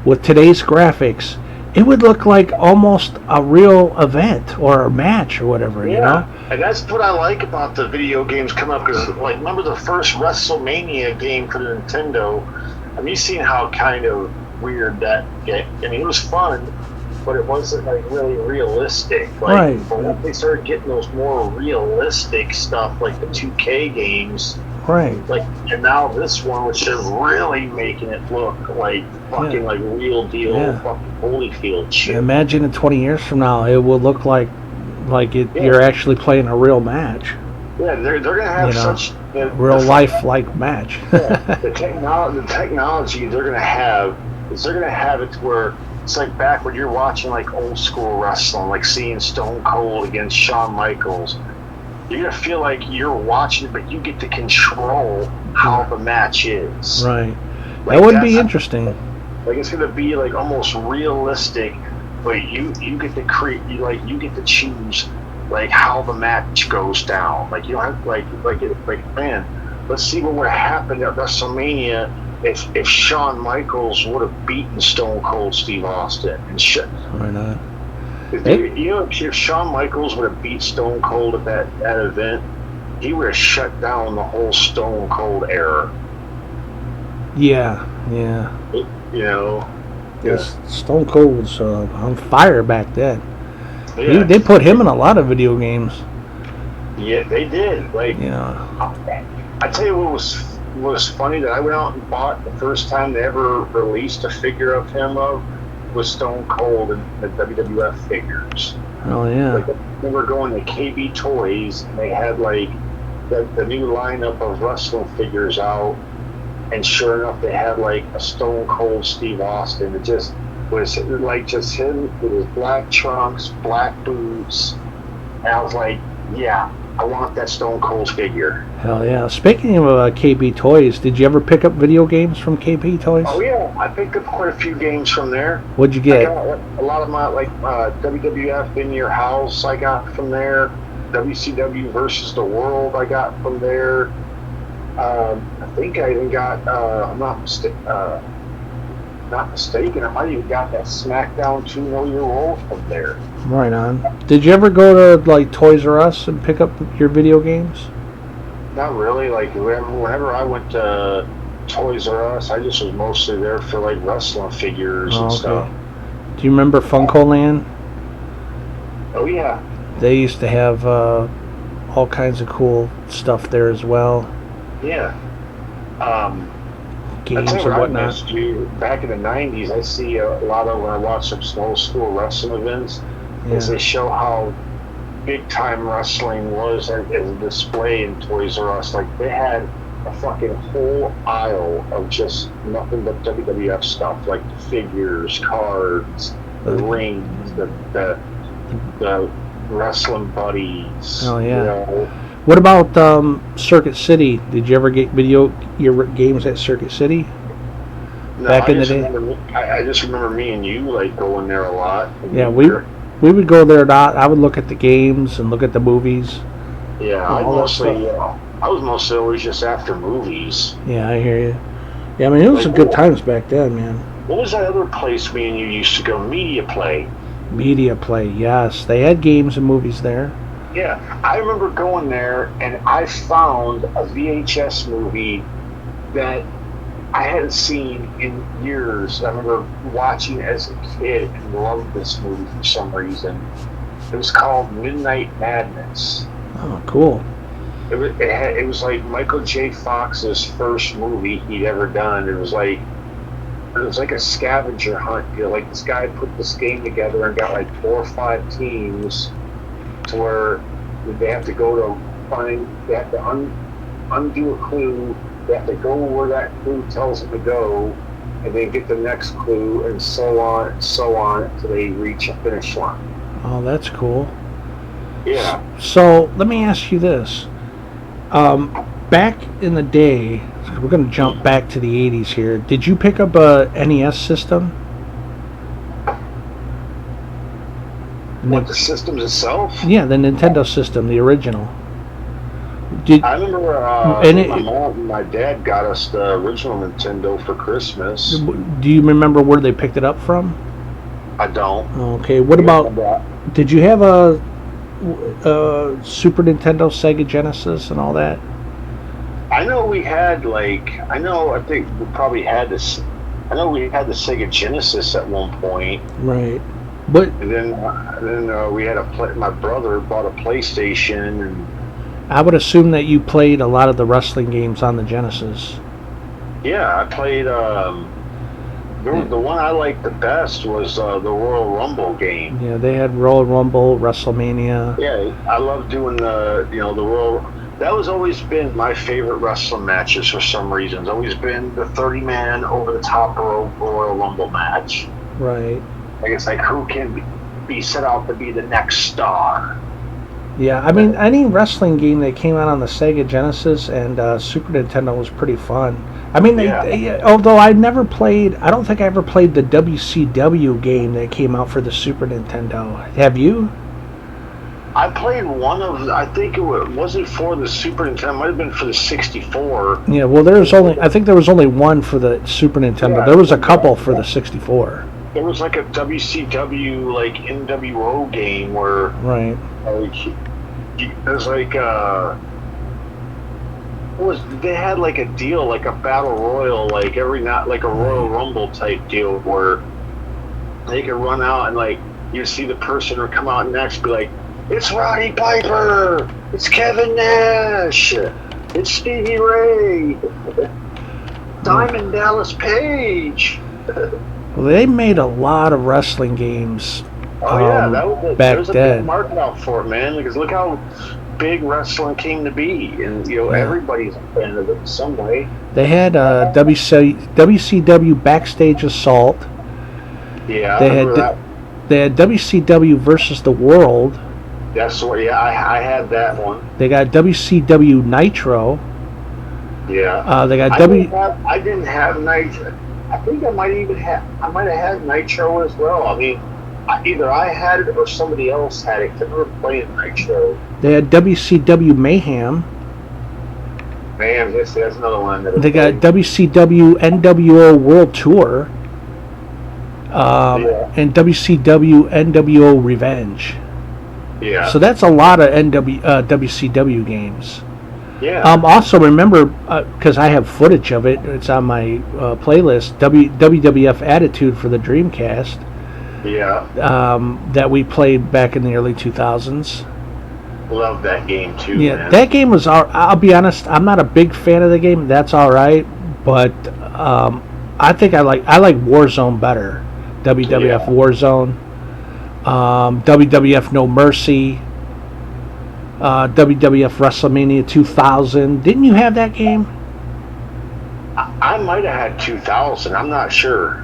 with today's graphics, it would look like almost a real event or a match or whatever, you know?
And that's what I like about the video games coming up, because, like, remember the first WrestleMania game for the Nintendo? I mean, you've seen how kind of weird that game, I mean, it was fun, but it wasn't, like, really realistic. Like,
right.
But once they started getting those more realistic stuff, like the 2K games,
right.
Like, and now this one, which is really making it look like fucking like real deal fucking Holyfield shit.
Imagine in 20 years from now, it will look like you're actually playing a real match.
Yeah, they're gonna have such
real life like match.
The technology they're gonna have it to where it's like back when you're watching like old school wrestling, like seeing Stone Cold against Shawn Michaels. You're gonna feel like you're watching it, but you get to control how the match is.
Right.
Like,
that would be interesting.
Like it's gonna be like almost realistic, but you get to create. You get to choose like how the match goes down. Like you don't have like man. Let's see what would happen at WrestleMania if Shawn Michaels would have beaten Stone Cold Steve Austin and shit.
Why not?
If Shawn Michaels would have beat Stone Cold at that event, he would have shut down the whole Stone Cold era.
Yeah. Stone Cold was on fire back then. Yeah. They put him in a lot of video games.
Yeah, they did. Like, I tell you what was funny that I went out and bought the first time they ever released a figure of him was Stone Cold and the WWF figures.
Oh yeah.
Like, they were going to KB Toys and they had like the new lineup of wrestling figures out, and sure enough they had like a Stone Cold Steve Austin. It just was like just him with his black trunks, black boots, and I was like, yeah, I want that Stone Cold figure.
Hell yeah. Speaking of KB Toys, did you ever pick up video games from KB Toys?
Oh yeah, I picked up quite a few games from there.
What'd you get?
I got a lot of my WWF In Your House I got from there. WCW versus the World I got from there. I think I even got I'm not mistaken. not mistaken, I might even got that SmackDown 2 Know Your Role from there.
Right on. Did you ever go to like Toys R Us and pick up your video games?
Not really. Like whenever I went to Toys R Us, I just was mostly there for like wrestling figures and stuff.
Do you remember Funko Land?
Oh yeah.
They used to have all kinds of cool stuff there as well.
Yeah.
Games
I
and whatnot.
missed you back in the '90s. I see a lot of when I watch some old school wrestling events, is they show how big time wrestling was as a display in Toys R Us. Like they had a fucking whole aisle of just nothing but WWF stuff, like the figures, cards, the rings, the wrestling buddies.
Oh yeah.
You know.
What about Circuit City? Did you ever get your games at Circuit City?
No,
Back in the day?
I just remember me and you like going there a lot.
Yeah, we would go there. I would look at the games and look at the movies.
Yeah, I was mostly always just after movies.
Yeah, I hear you. Yeah, I mean it was some good times back then, man.
What was that other place me and you used to go? Media Play.
Media Play, yes. They had games and movies there.
Yeah, I remember going there and I found a VHS movie that I hadn't seen in years. I remember watching as a kid and loved this movie for some reason. It was called Midnight Madness.
Oh, cool.
It was like Michael J. Fox's first movie he'd ever done. It was like a scavenger hunt. You know, like this guy put this game together and got like 4 or 5 teams to where they have to go to they have to undo a clue, they have to go where that clue tells them to go, and then get the next clue, and so on until they reach a finish line.
Oh, that's cool.
Yeah.
So let me ask you this. Back in the day, we're going to jump back to the 80s here. Did you pick up a NES system?
What, the system itself?
Yeah, the Nintendo system, the original.
I remember my mom and my dad got us the original Nintendo for Christmas.
Do you remember where they picked it up from?
I don't.
Okay, what about, did you have a Super Nintendo, Sega Genesis, and all that?
I know we had I think we probably had this. I know we had the Sega Genesis at one point.
Right. But
and then we had my brother bought a PlayStation, and
I would assume that you played a lot of the wrestling games on the Genesis.
Yeah, I played. The one I liked the best was the Royal Rumble game.
Yeah, they had Royal Rumble, WrestleMania.
Yeah, I love doing the Royal. That was always been my favorite wrestling matches for some reason. It's always been the 30-man over the top Royal Rumble match.
Right.
Like it's like who can be set out to be the next star.
Yeah, I mean any wrestling game that came out on the Sega Genesis and Super Nintendo was pretty fun. I mean, although I don't think I ever played the WCW game that came out for the Super Nintendo. Have you?
I played one of, I think wasn't for the Super Nintendo, it might have been for the 64.
Yeah, well I think there was only one for the Super Nintendo. Yeah, there was a couple for the 64.
There was like a WCW, like NWO game where,
right,
it was like, they had like a deal, like a battle royal, like every night, like a Royal Rumble type deal where they could run out and like, you see the person or come out next, be like, it's Roddy Piper, it's Kevin Nash, it's Stevie Ray, Diamond Dallas Page.
Well, they made a lot of wrestling games.
Oh yeah, that was
back
there was a
then.
big market out for it, man. Because look how big wrestling came to be, and everybody's a fan of it in some way.
They had WCW Backstage Assault.
Yeah,
they had WCW versus the World.
That's what. Yeah, I had that one.
They got WCW Nitro.
Yeah.
They got
I didn't have Nitro. I think I might have had Nitro as well. I mean, either I had it or somebody else had it. I remember playing Nitro.
They had WCW Mayhem.
Mayhem, that's another one.
They got WCW NWO World Tour. and WCW NWO Revenge.
Yeah.
So that's a lot of WCW games.
Yeah.
Also remember, because I have footage of it, it's on my playlist, WWF Attitude for the Dreamcast.
Yeah.
That we played back in the early 2000s.
Love that game too.
Yeah,
man.
that game was. I'll be honest, I'm not a big fan of the game. That's all right, but I think I like Warzone better. WWF Warzone, WWF No Mercy, WWF WrestleMania 2000. Didn't you have that game?
I might have had 2000. I'm not sure.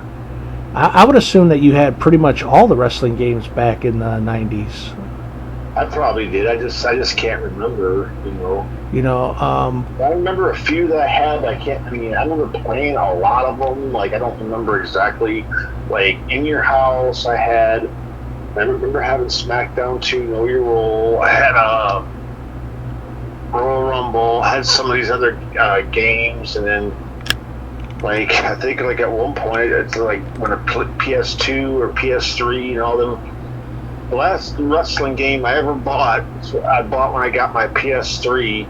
I would assume that you had pretty much all the wrestling games back in the 90s.
I probably did. I just can't remember. I remember a few that I had. I remember playing a lot of them. Like, I don't remember exactly. Like, In Your House, I remember having SmackDown 2, Know Your Role. I had Royal Rumble. I had some of these other games, and then, like, I think, like, at one point, it's like when a PS2 or PS3 and all them. The last wrestling game I ever bought, I bought when I got my PS3,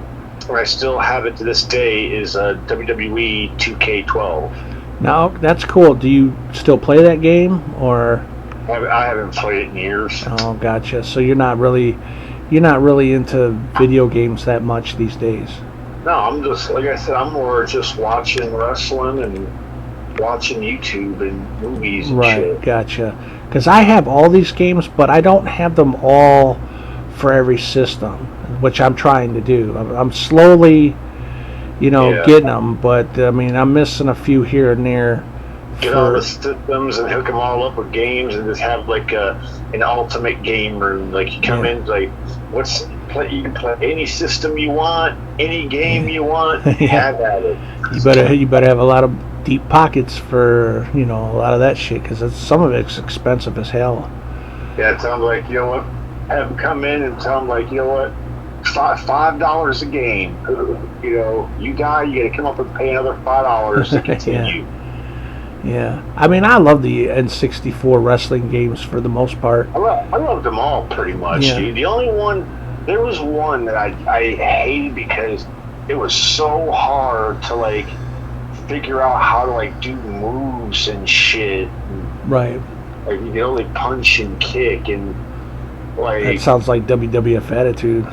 and I still have it to this day, is WWE 2K12.
Now, that's cool. Do you still play that game, or?
I haven't played it in years.
Oh, gotcha. So you're not really into video games that much these days.
No, I'm just, like I said, I'm more just watching wrestling and watching YouTube and movies and shit.
Right, gotcha. Because I have all these games, but I don't have them all for every system, which I'm trying to do. I'm slowly, getting them, but I mean, I'm missing a few here and there.
Get all the systems and hook them all up with games, and just have like an ultimate game room. Like, you come in, like, you can play any system you want, any game you want. Have at it.
You better have a lot of deep pockets for a lot of that shit, because some of it's expensive as hell.
Yeah, tell them, like, have them come in and tell them, like, $5 a game. You die, you got to come up and pay another $5 to continue.
Yeah, I mean, I love the N64 wrestling games for the most part.
I loved them all pretty much.
Yeah.
Dude. The only one, there was one that I hated because it was so hard to, like, figure out how to, like, do moves and shit.
Right.
Like, you can only punch and kick, and, like,
that sounds like WWF Attitude.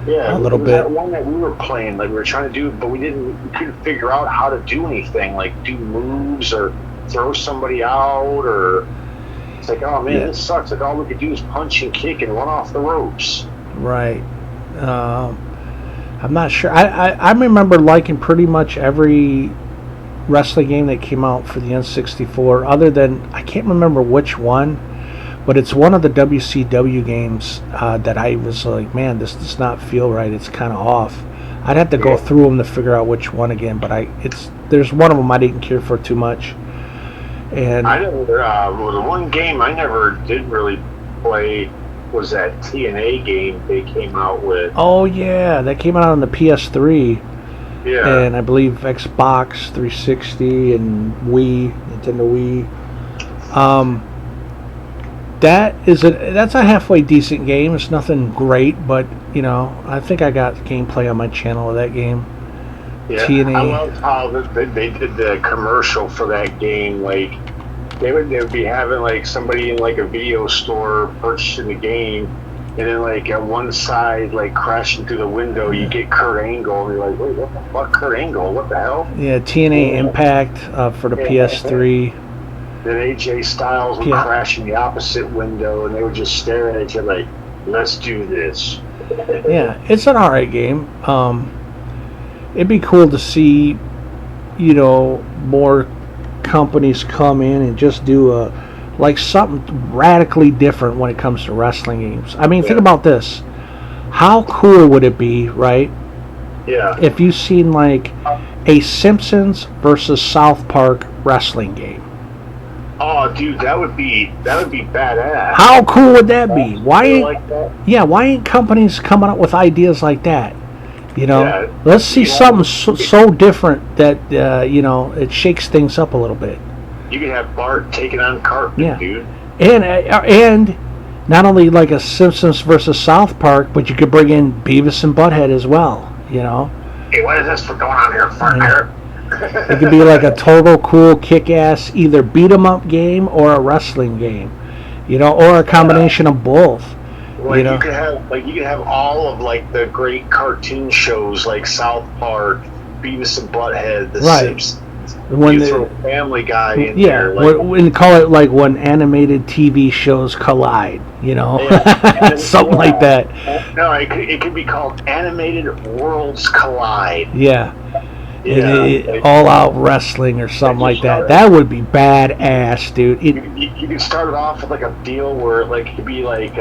Yeah,
a little bit.
That one that we were playing, like, we were trying to do, but we couldn't figure out how to do anything, like do moves or throw somebody out, or it's like, oh man, this sucks. Like, all we could do is punch and kick and run off the ropes.
Right. I'm not sure. I remember liking pretty much every wrestling game that came out for the N64, other than, I can't remember which one, but it's one of the WCW games that I was like, man, this does not feel right. It's kind of off. I'd have to go through them to figure out which one again, but there's one of them I didn't care for too much. And
I never, the one game I never did really play was that TNA game they came out with.
Oh yeah, that came out on the PS3.
Yeah.
And I believe Xbox 360 and Nintendo Wii. That's a halfway decent game. It's nothing great, but I think I got gameplay on my channel of that game.
Yeah,
TNA.
I love how they did the commercial for that game. Like, they would be having, like, somebody in, like, a video store purchasing the game, and then, like, at one side, like, crashing through the window, you get Kurt Angle, and you're like, wait, what the fuck, Kurt Angle? What the hell?
Yeah, TNA Impact for the PS3.
Then AJ Styles would crash in the opposite window, and they would just stare at each other like, let's do this.
Yeah, it's an alright game. It'd be cool to see, more companies come in and just do something radically different when it comes to wrestling games. I mean, think about this. How cool would it be, right?
Yeah.
If you seen, like, a Simpsons versus South Park wrestling game.
Oh, dude, that would be badass.
How cool would that be? Why
ain't
companies coming up with ideas like that? Let's see something so different that it shakes things up a little bit.
You could have Bart taking on Cartman,
Yeah.
dude.
And not only like a Simpsons versus South Park, but you could bring in Beavis and Butthead as well. You know,
Hey, what is this for going on here, fucker?
it could be like a total cool, kick-ass either beat 'em up game or a wrestling game. You know, or a combination of both.
Like
You know?
you could have all of like the great cartoon shows like South Park, Beavis and Butthead, The
Right.
Simpsons.
When
You
they,
throw Family Guy in
yeah,
there, like,
and call it like when animated TV shows collide. You know,
Yeah.
something like that.
No, it could be called Animated Worlds Collide.
Yeah.
Yeah,
All out wrestling or something like that. That would be badass, dude.
you could start it off with like a deal where like it could be like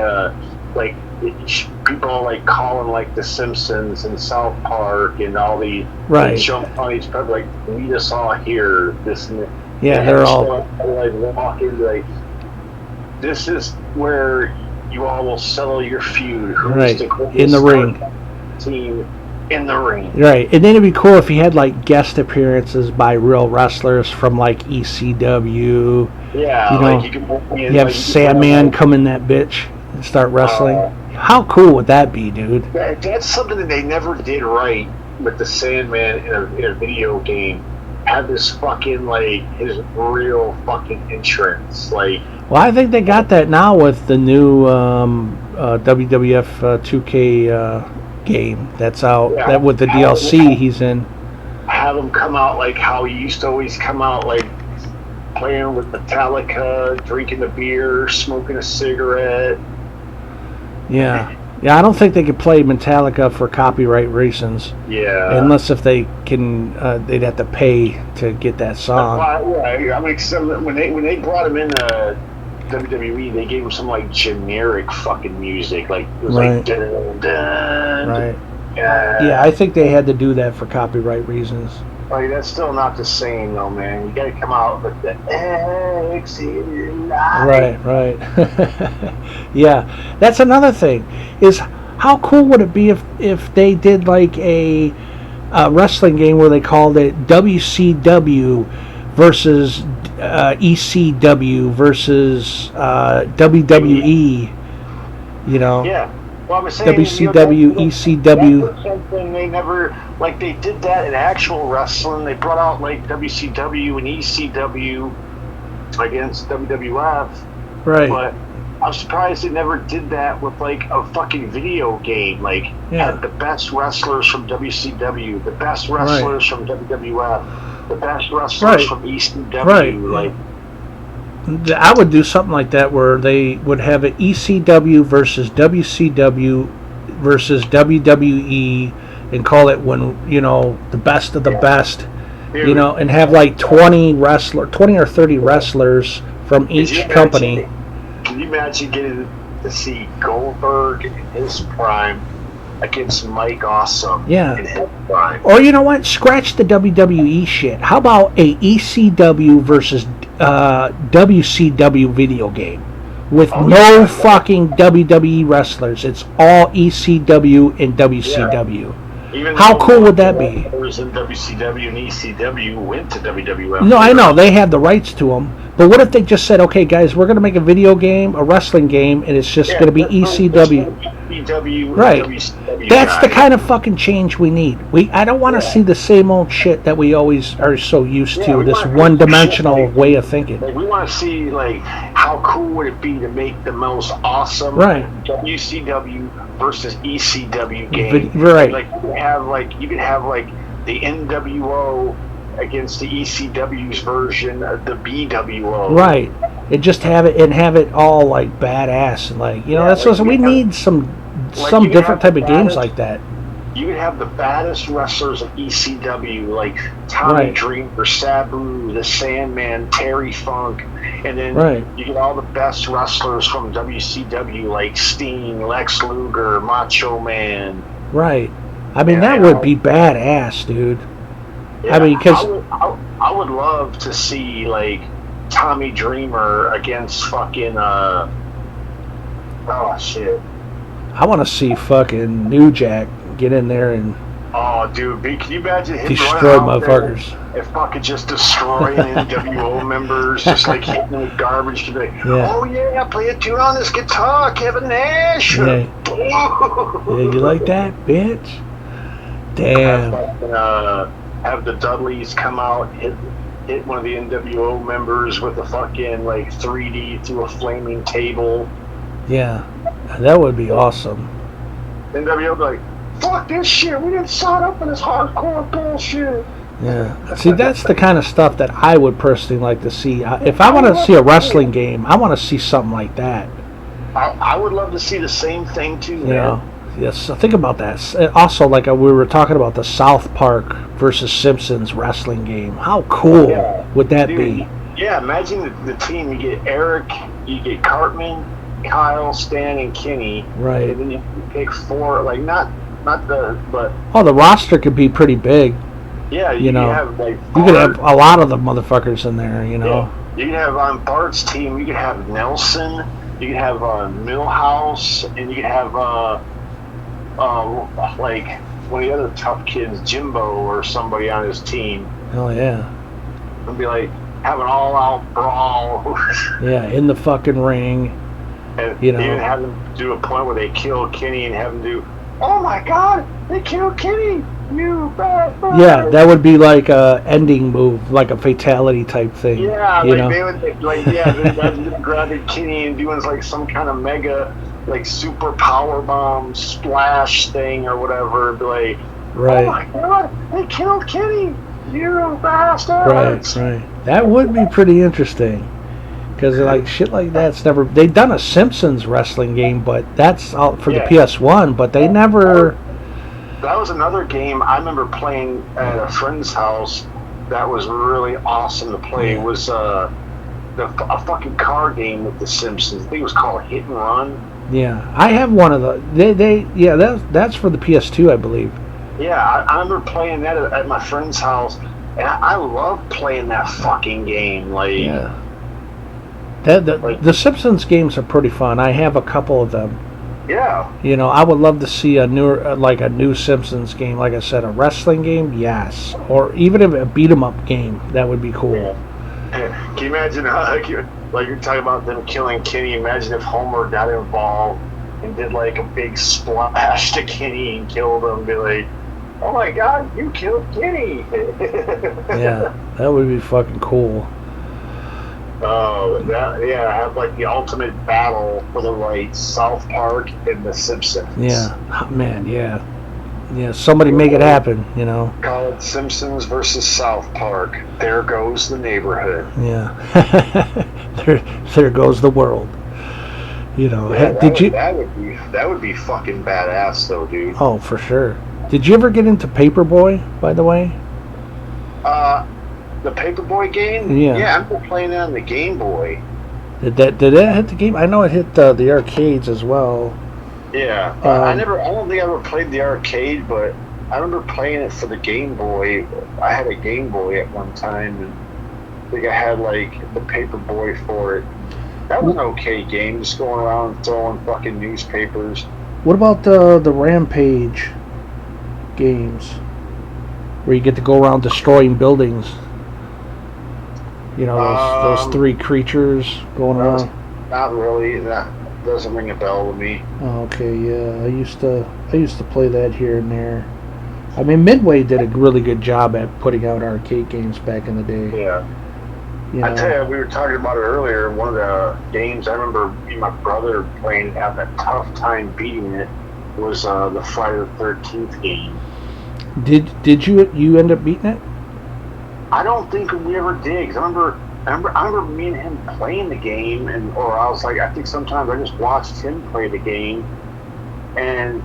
people like calling like The Simpsons and South Park and all the
Right.
jump on each other like meet us all here. This and that.
Yeah,
And
they're
just,
all
like walk in like this is where you all will settle your feud. Who's
Right,
the quickest
in the ring.
team in the ring.
right. And then it'd be cool if you had like guest appearances by real wrestlers from like ECW.
Yeah,
You know,
like you can bring in,
You have
like, can
Sandman
bring
come in that bitch and start wrestling.
Oh.
How cool would that be, dude?
That's something that they never did right with the Sandman in a video game. Have this fucking like his real fucking entrance, like
Well, I think they got that now with the new WWF 2K game that's out.
Yeah.
That with the DLC he's in.
have him come out like how he used to always come out, like playing with Metallica, drinking a beer, smoking a cigarette.
Yeah. Yeah, I don't think they could play Metallica for copyright reasons.
Yeah.
Unless if they can, they'd have to pay to get that song.
Yeah, I mean, when they brought him into WWE, they gave him some like generic fucking music, like it was
Right.
like dun, dun,
Right.
yeah.
Yeah, I think they had to do that for copyright reasons.
Like that's still not the same though, man. You gotta come out with the exit light.
Right. Yeah, that's another thing. Is how cool would it be if they did like a wrestling game where they called it WCW versus ECW versus WWE. You know.
Yeah. Well, I'm saying
WCW, ECW.
That's something they never like. They did that in actual wrestling. They brought out like WCW and ECW against WWF.
Right.
But I'm surprised they never did that with like a fucking video game. Like had the best wrestlers from WCW, the best wrestlers from WWF, the best wrestlers from ECW.
Right.
Like
I would do something like that where they would have an ECW versus WCW versus WWE and call it the best of the best,
dude,
and have like 20 or 30 wrestlers from each company.
Can you imagine getting to see Goldberg in his prime against Mike Awesome in his prime?
Or you know what? Scratch the WWE shit. How about a ECW versus WCW video game with fucking WWE wrestlers? It's all ECW and WCW.
Even
How cool would that be?
Wrestlers in WCW and ECW went to WWF.
No, I know they have the rights to them, but what if they just said, "Okay, guys, we're going to make a video game, a wrestling game, and it's just going to be ECW." Right.
WCW
That's the
guy.
kind of fucking change we need. I don't want to see the same old shit that we always are so used to.
we
This
want
one-dimensional
shit,
way of thinking.
Like, we want to see like how cool would it be to make the most awesome WCW versus ECW game.
Right.
Like you could have the NWO against the ECW's version of the BWO.
Right. And just have it all like badass and that's what we need some different type of games like that.
You could have the baddest wrestlers of ECW, like Tommy Dreamer, Sabu, the Sandman, Terry Funk, and then you get all the best wrestlers from WCW, like Sting, Lex Luger, Macho Man.
Right. I mean, that would be badass, dude.
Yeah,
I mean, because
I would love to see like Tommy Dreamer against fucking oh shit.
I want to see fucking New Jack get in there and
Oh, dude, can you imagine him
Destroy
running out there
motherfuckers.
and fucking just destroying NWO members, just like hitting them with garbage? He'd be like,
Yeah.
oh yeah, play a tune on this guitar, Kevin Nash.
Yeah. Yeah, you like that, bitch? Damn.
Have the Dudleys come out, hit one of the NWO members with a fucking like 3D through a flaming table.
Yeah, that would be awesome.
NWO would be like, fuck this shit, we didn't sign up for this hardcore bullshit.
Yeah. See, that's the kind of stuff that I would personally like to see. If I want to see a wrestling game, I want to see something like that.
I would love to see the same thing too, man.
You know? Yes, think about that. Also, like we were talking about the South Park versus Simpsons wrestling game. How cool would that be?
Yeah, imagine the team. You get Eric, you get Cartman, Kyle, Stan, and Kenny.
Right.
And then you pick four, like not but.
Oh, the roster could be pretty big.
Yeah,
you know,
have like
you could have a lot of the motherfuckers in there. You know.
Yeah. You could have on Bart's team. You could have Nelson. You could have Millhouse, and you could have like one of the other tough kids, Jimbo, or somebody on his team.
Hell yeah.
It'd be like have an all-out brawl.
Yeah, in the fucking ring.
And
you know,
even have them do a point where they kill Kenny and have them do, oh my god, they killed Kenny, you bad boy.
Yeah, that would be like a ending move, like a fatality type thing.
Yeah,
you
like
know?
they would, like they're grabbing Kenny and doing like some kind of mega, like super power bomb splash thing or whatever. It'd be like,
right.
Oh my god, they killed Kenny, you bastards.
Right. That would be pretty interesting. Because like shit like that's never. They've done a Simpsons wrestling game, but that's out for the PS1. But they never.
That was another game I remember playing at a friend's house. That was really awesome to play. It was a fucking car game with the Simpsons. I think it was called Hit and Run.
Yeah, I have one of the. That's for the PS2, I believe.
Yeah, I remember playing that at my friend's house, and I love playing that fucking game. Like.
Yeah. The Simpsons games are pretty fun. I have a couple of them.
Yeah.
You know, I would love to see a new Simpsons game. Like I said, a wrestling game, yes, or even a beat 'em up game. That would be cool.
Yeah. Can you imagine like you're talking about them killing Kenny? Imagine if Homer got involved and did like a big splash to Kenny and killed him. Be like, oh my god, you killed Kenny.
Yeah, that would be fucking cool.
Have like the ultimate battle for the rights, South Park and the Simpsons.
Yeah, oh, man, yeah. Somebody make it happen, you know.
Call it Simpsons versus South Park. There goes the neighborhood.
Yeah, there goes the world. You know,
yeah, that would be fucking badass, though, dude.
Oh, for sure. Did you ever get into Paperboy, by the way?
The Paperboy game? Yeah, I'm playing it on the Game Boy.
Did that hit the game? I know it hit the arcades as well.
Yeah, I don't think I ever played the arcade, but I remember playing it for the Game Boy. I had a Game Boy at one time, and I think I had like the Paperboy for it. That was an okay game, just going around throwing fucking newspapers.
What about the Rampage games, where you get to go around destroying buildings? You know, those three creatures going around?
Not really. That doesn't ring a bell to me.
Oh, okay, yeah. I used to play that here and there. I mean, Midway did a really good job at putting out arcade games back in the day.
Yeah.
You know?
I tell you, we were talking about it earlier. One of the games I remember me and my brother playing, having a tough time beating it, was the Friday the 13th game.
Did you end up beating it?
I don't think we ever did. Cause I remember me and him playing the game, or I was like, I think sometimes I just watched him play the game, and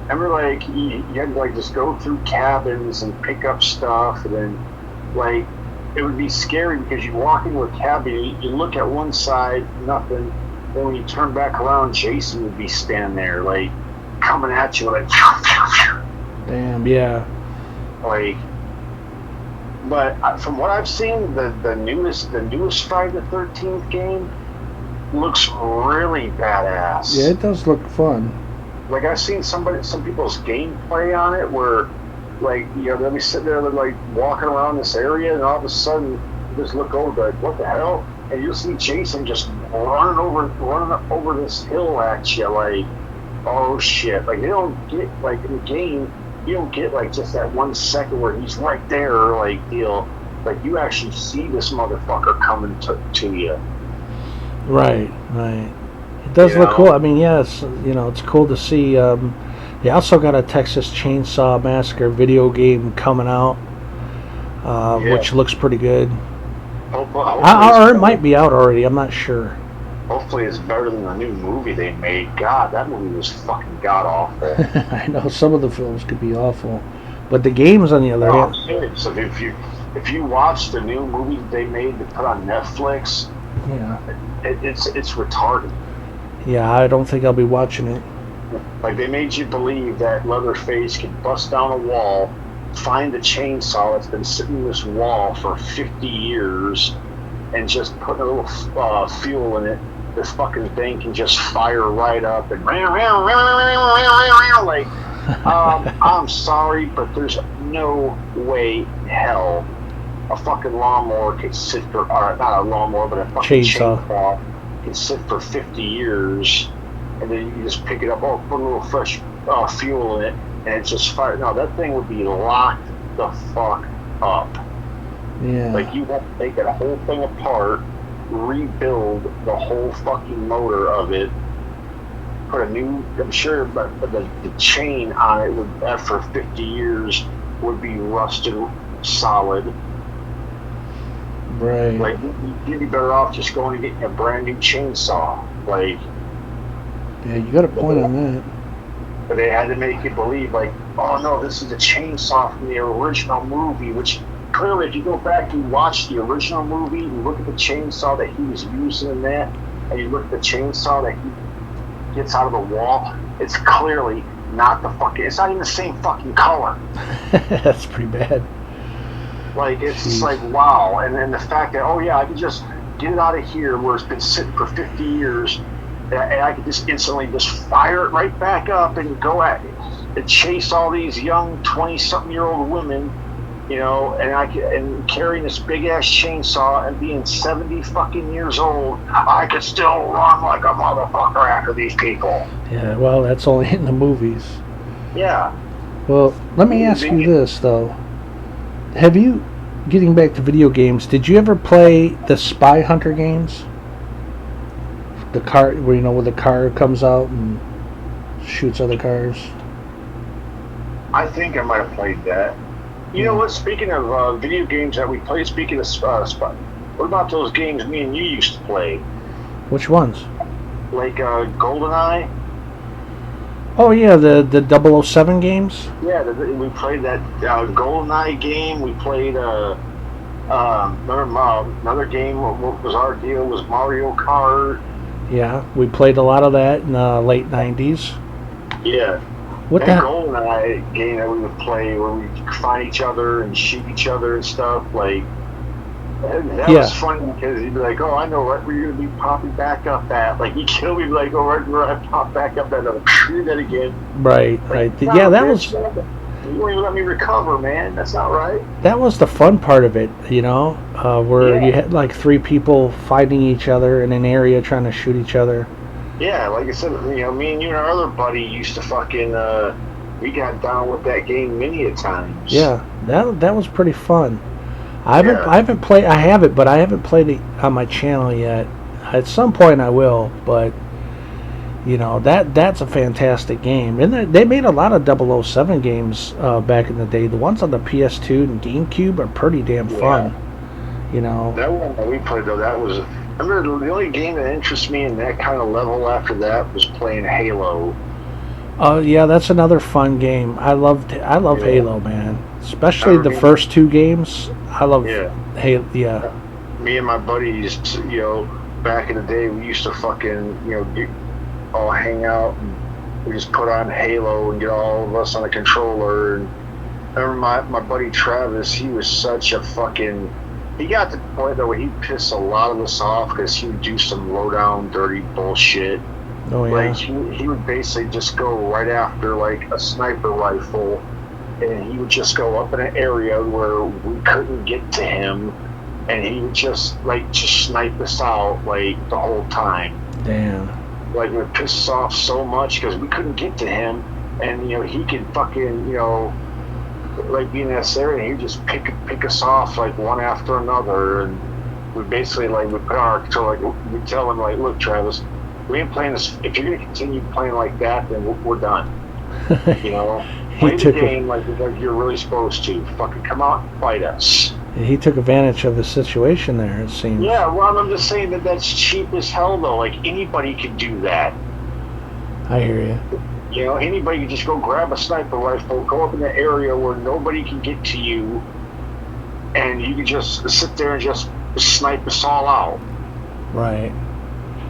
I remember like you had to like just go through cabins and pick up stuff, and then like it would be scary because you walk into a cabin, you look at one side, nothing, then when you turn back around, Jason would be standing there like coming at you like.
Damn, yeah.
Like. But from what I've seen, the newest Friday the 13th game looks really badass.
Yeah, it does look fun.
Like I've seen some people's gameplay on it where like, they'll be sitting there, like, walking around this area, and all of a sudden, you just look over, like, what the hell? And you'll see Jason just running over this hill at you, like, oh shit. Like, they don't get, like, in the game, you don't get, like, just that 1 second where he's right there, like, deal. Like, you actually see this motherfucker coming to you.
Right, right. It does look cool. I mean, yes, it's cool to see. They also got a Texas Chainsaw Massacre video game coming out, which looks pretty good. Or it might be out already. I'm not sure.
Hopefully it's better than the new movie they made. God, that movie was fucking god-awful.
I know some of the films could be awful. But the games, on the other hand...
So if you watch the new movie they made to put on Netflix, it's retarded.
Yeah, I don't think I'll be watching it.
Like, they made you believe that Leatherface could bust down a wall, find the chainsaw that's been sitting in this wall for 50 years, and just put a little fuel in it. This fucking thing can just fire right up and like, I'm sorry, but there's no way in hell a fucking lawnmower could sit for, or not a lawnmower, but a fucking chainsaw can sit for 50 years, and then you just pick it up, put a little fresh fuel in it, and it's just fire. No, that thing would be locked the fuck up.
Yeah.
Like, you have to take that whole thing apart, rebuild the whole fucking motor of it, put a new, I'm sure, but the chain on it would, after 50 years, would be rusted solid.
Right.
Like, you'd be better off just going and getting a brand new chainsaw. Like,
yeah, you got a point on that.
But they had to make you believe, like, oh no, this is the chainsaw from the original movie, which clearly, if you go back and watch the original movie, you look at the chainsaw that he was using in that, and you look at the chainsaw that he gets out of the wall, it's clearly not it's not even the same fucking color.
That's pretty bad.
Like, it's just like, wow. And then the fact that, oh yeah, I could just get it out of here where it's been sitting for 50 years, and I could just instantly just fire it right back up and go at it and chase all these young 20-something-year-old women, and carrying this big-ass chainsaw and being 70 fucking years old, I could still run like a motherfucker after these people.
Yeah, well, that's only in the movies.
Yeah.
Well, let me ask you this, though. Have you, getting back to video games, did you ever play the Spy Hunter games? The car, where the car comes out and shoots other cars?
I think I might have played that. You know what? Speaking of video games that we play, speaking of what about those games me and you used to play?
Which ones?
Like GoldenEye?
Oh yeah, the 007 games?
Yeah, we played that GoldenEye game. We played another game. What was our deal? Was Mario Kart.
Yeah, we played a lot of that in the late 90s.
Yeah.
What
that GoldenEye game that we would play where we find each other and shoot each other and stuff, like, that was funny because you'd be like, oh, I know right where you're going to be popping back up at. Like, you kill me, like, oh, right where I pop back up at, I'll do that again.
Right, right. Yeah, that was...
You won't even let me recover, man. That's not right.
That was the fun part of it, where you had, like, 3 people fighting each other in an area trying to shoot each other.
Yeah, like I said, me and you and our other buddy used to fucking, we got down with that game many a times.
Yeah, that was pretty fun. I haven't played it on my channel yet. At some point I will, but that's a fantastic game. And they made a lot of 007 games back in the day. The ones on the PS2 and GameCube are pretty damn fun.
That one that we played though, that was. I remember the only game that interests me in that kind of level after that was playing Halo.
Oh yeah, that's another fun game. I love Halo, man. Especially the first 2 games. I love Halo. Yeah.
Me and my buddies, back in the day, we used to fucking, all hang out and we just put on Halo and get all of us on a controller. And I remember my buddy Travis, he was such a fucking. He got to the point though where he'd piss a lot of us off because he would do some low down, dirty bullshit.
Oh yeah.
Like he would basically just go right after like a sniper rifle and he would just go up in an area where we couldn't get to him, and he would just snipe us out like the whole time.
Damn.
Like it would piss us off so much because we couldn't get to him, and he could fucking like be in this area, and he'd just pick us off like one after another, and we basically we put our we tell him like, look, Travis, we ain't playing this. If you're gonna continue playing like that, then we're done. Play the game like you're really supposed to. Fucking come out and fight us.
He took advantage of the situation there, it seems.
Yeah, well, I'm just saying that's cheap as hell, though. Like, anybody could do that.
I hear you.
Anybody could just go grab a sniper rifle, go up in the area where nobody can get to you, and you can just sit there and just snipe us all out.
Right.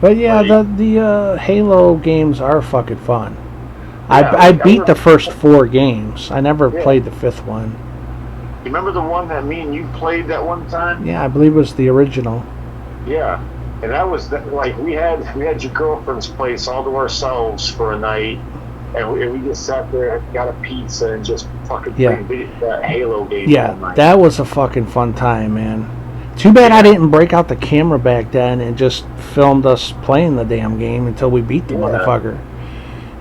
But yeah, the Halo games are fucking fun.
Yeah,
I beat the first 4 games. I never played the 5th one.
You remember the one that me and you played that one time?
Yeah, I believe it was the original.
Yeah, and that was we had your girlfriend's place all to ourselves for a night, and we just sat there, got a pizza, and just fucking played that Halo game all night.
That was a fucking fun time, man. Too bad I didn't break out the camera back then and just filmed us playing the damn game until we beat the motherfucker.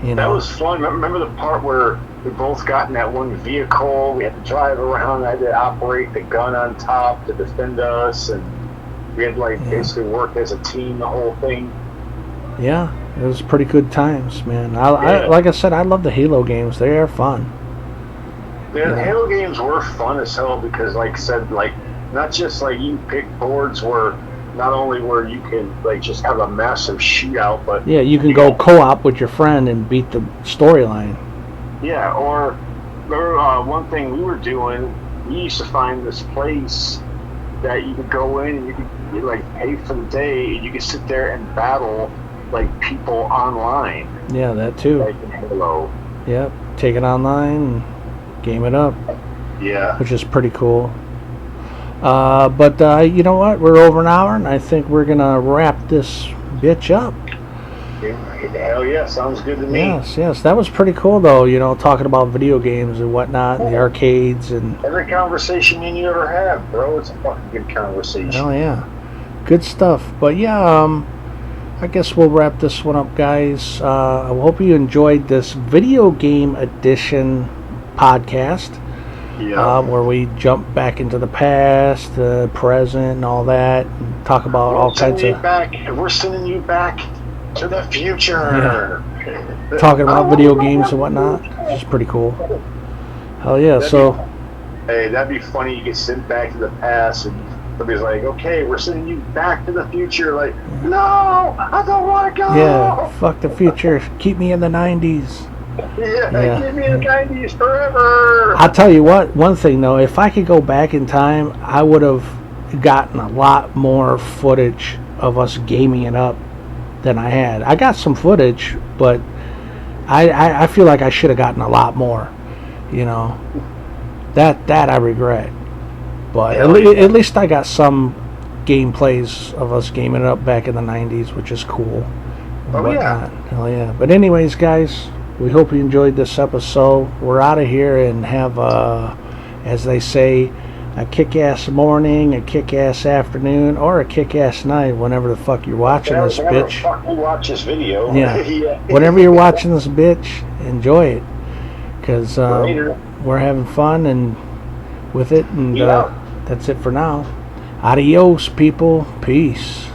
That was fun. Remember the part where we both got in that one vehicle? We had to drive around. I had to operate the gun on top to defend us, and we had basically work as a team, the whole thing.
Yeah, it was pretty good times, man. I like I said, I love the Halo games. They are fun.
Yeah, the Halo games were fun as hell because, like I said, not just you pick boards where not only where you can just have a massive shootout, but
you can go co-op with your friend and beat the storyline.
Yeah, or one thing we were doing, we used to find this place that you could go in and you could pay for the day, and you could sit there and battle people online. Yeah, that too. Like in Halo.
Yep, take it online and game it up.
Yeah.
Which is pretty cool. But you know what? We're over an hour, and I think we're gonna wrap this bitch up.
Hell yeah, sounds good to me.
Yes, that was pretty cool though. Talking about video games and whatnot, and the arcades and
every conversation you ever have, bro. It's a fucking good conversation.
Hell yeah, good stuff. But yeah, I guess we'll wrap this one up, guys. I hope you enjoyed this video game edition podcast.
Yeah.
Where we jump back into the past, the present, and all that, and talk about all kinds of.
We're sending you back to the future.
Yeah. Talking about video games and whatnot, which is pretty cool. Hell yeah!
Hey, that'd be funny. You get sent back to the past, and somebody's like, "Okay, we're sending you back to the future." Like, no, I don't want to go.
Yeah, fuck the future. Keep me in the '90s.
Yeah, give me the 90s forever.
I'll tell you what, one thing though, if I could go back in time, I would have gotten a lot more footage of us gaming it up than I had. I got some footage, but I feel like I should have gotten a lot more. That I regret. But at least I got some gameplays of us gaming it up back in the 90s, which is cool.
Oh yeah.
Hell yeah. But anyways, guys, we hope you enjoyed this episode. We're out of here and have, as they say, a kick-ass morning, a kick-ass afternoon, or a kick-ass night, whenever the fuck you're watching this bitch.
Whenever the fuck you watch this video.
Yeah. Whenever you're watching this bitch, enjoy it. Because we're having fun and with it, and that's it for now. Adios, people. Peace.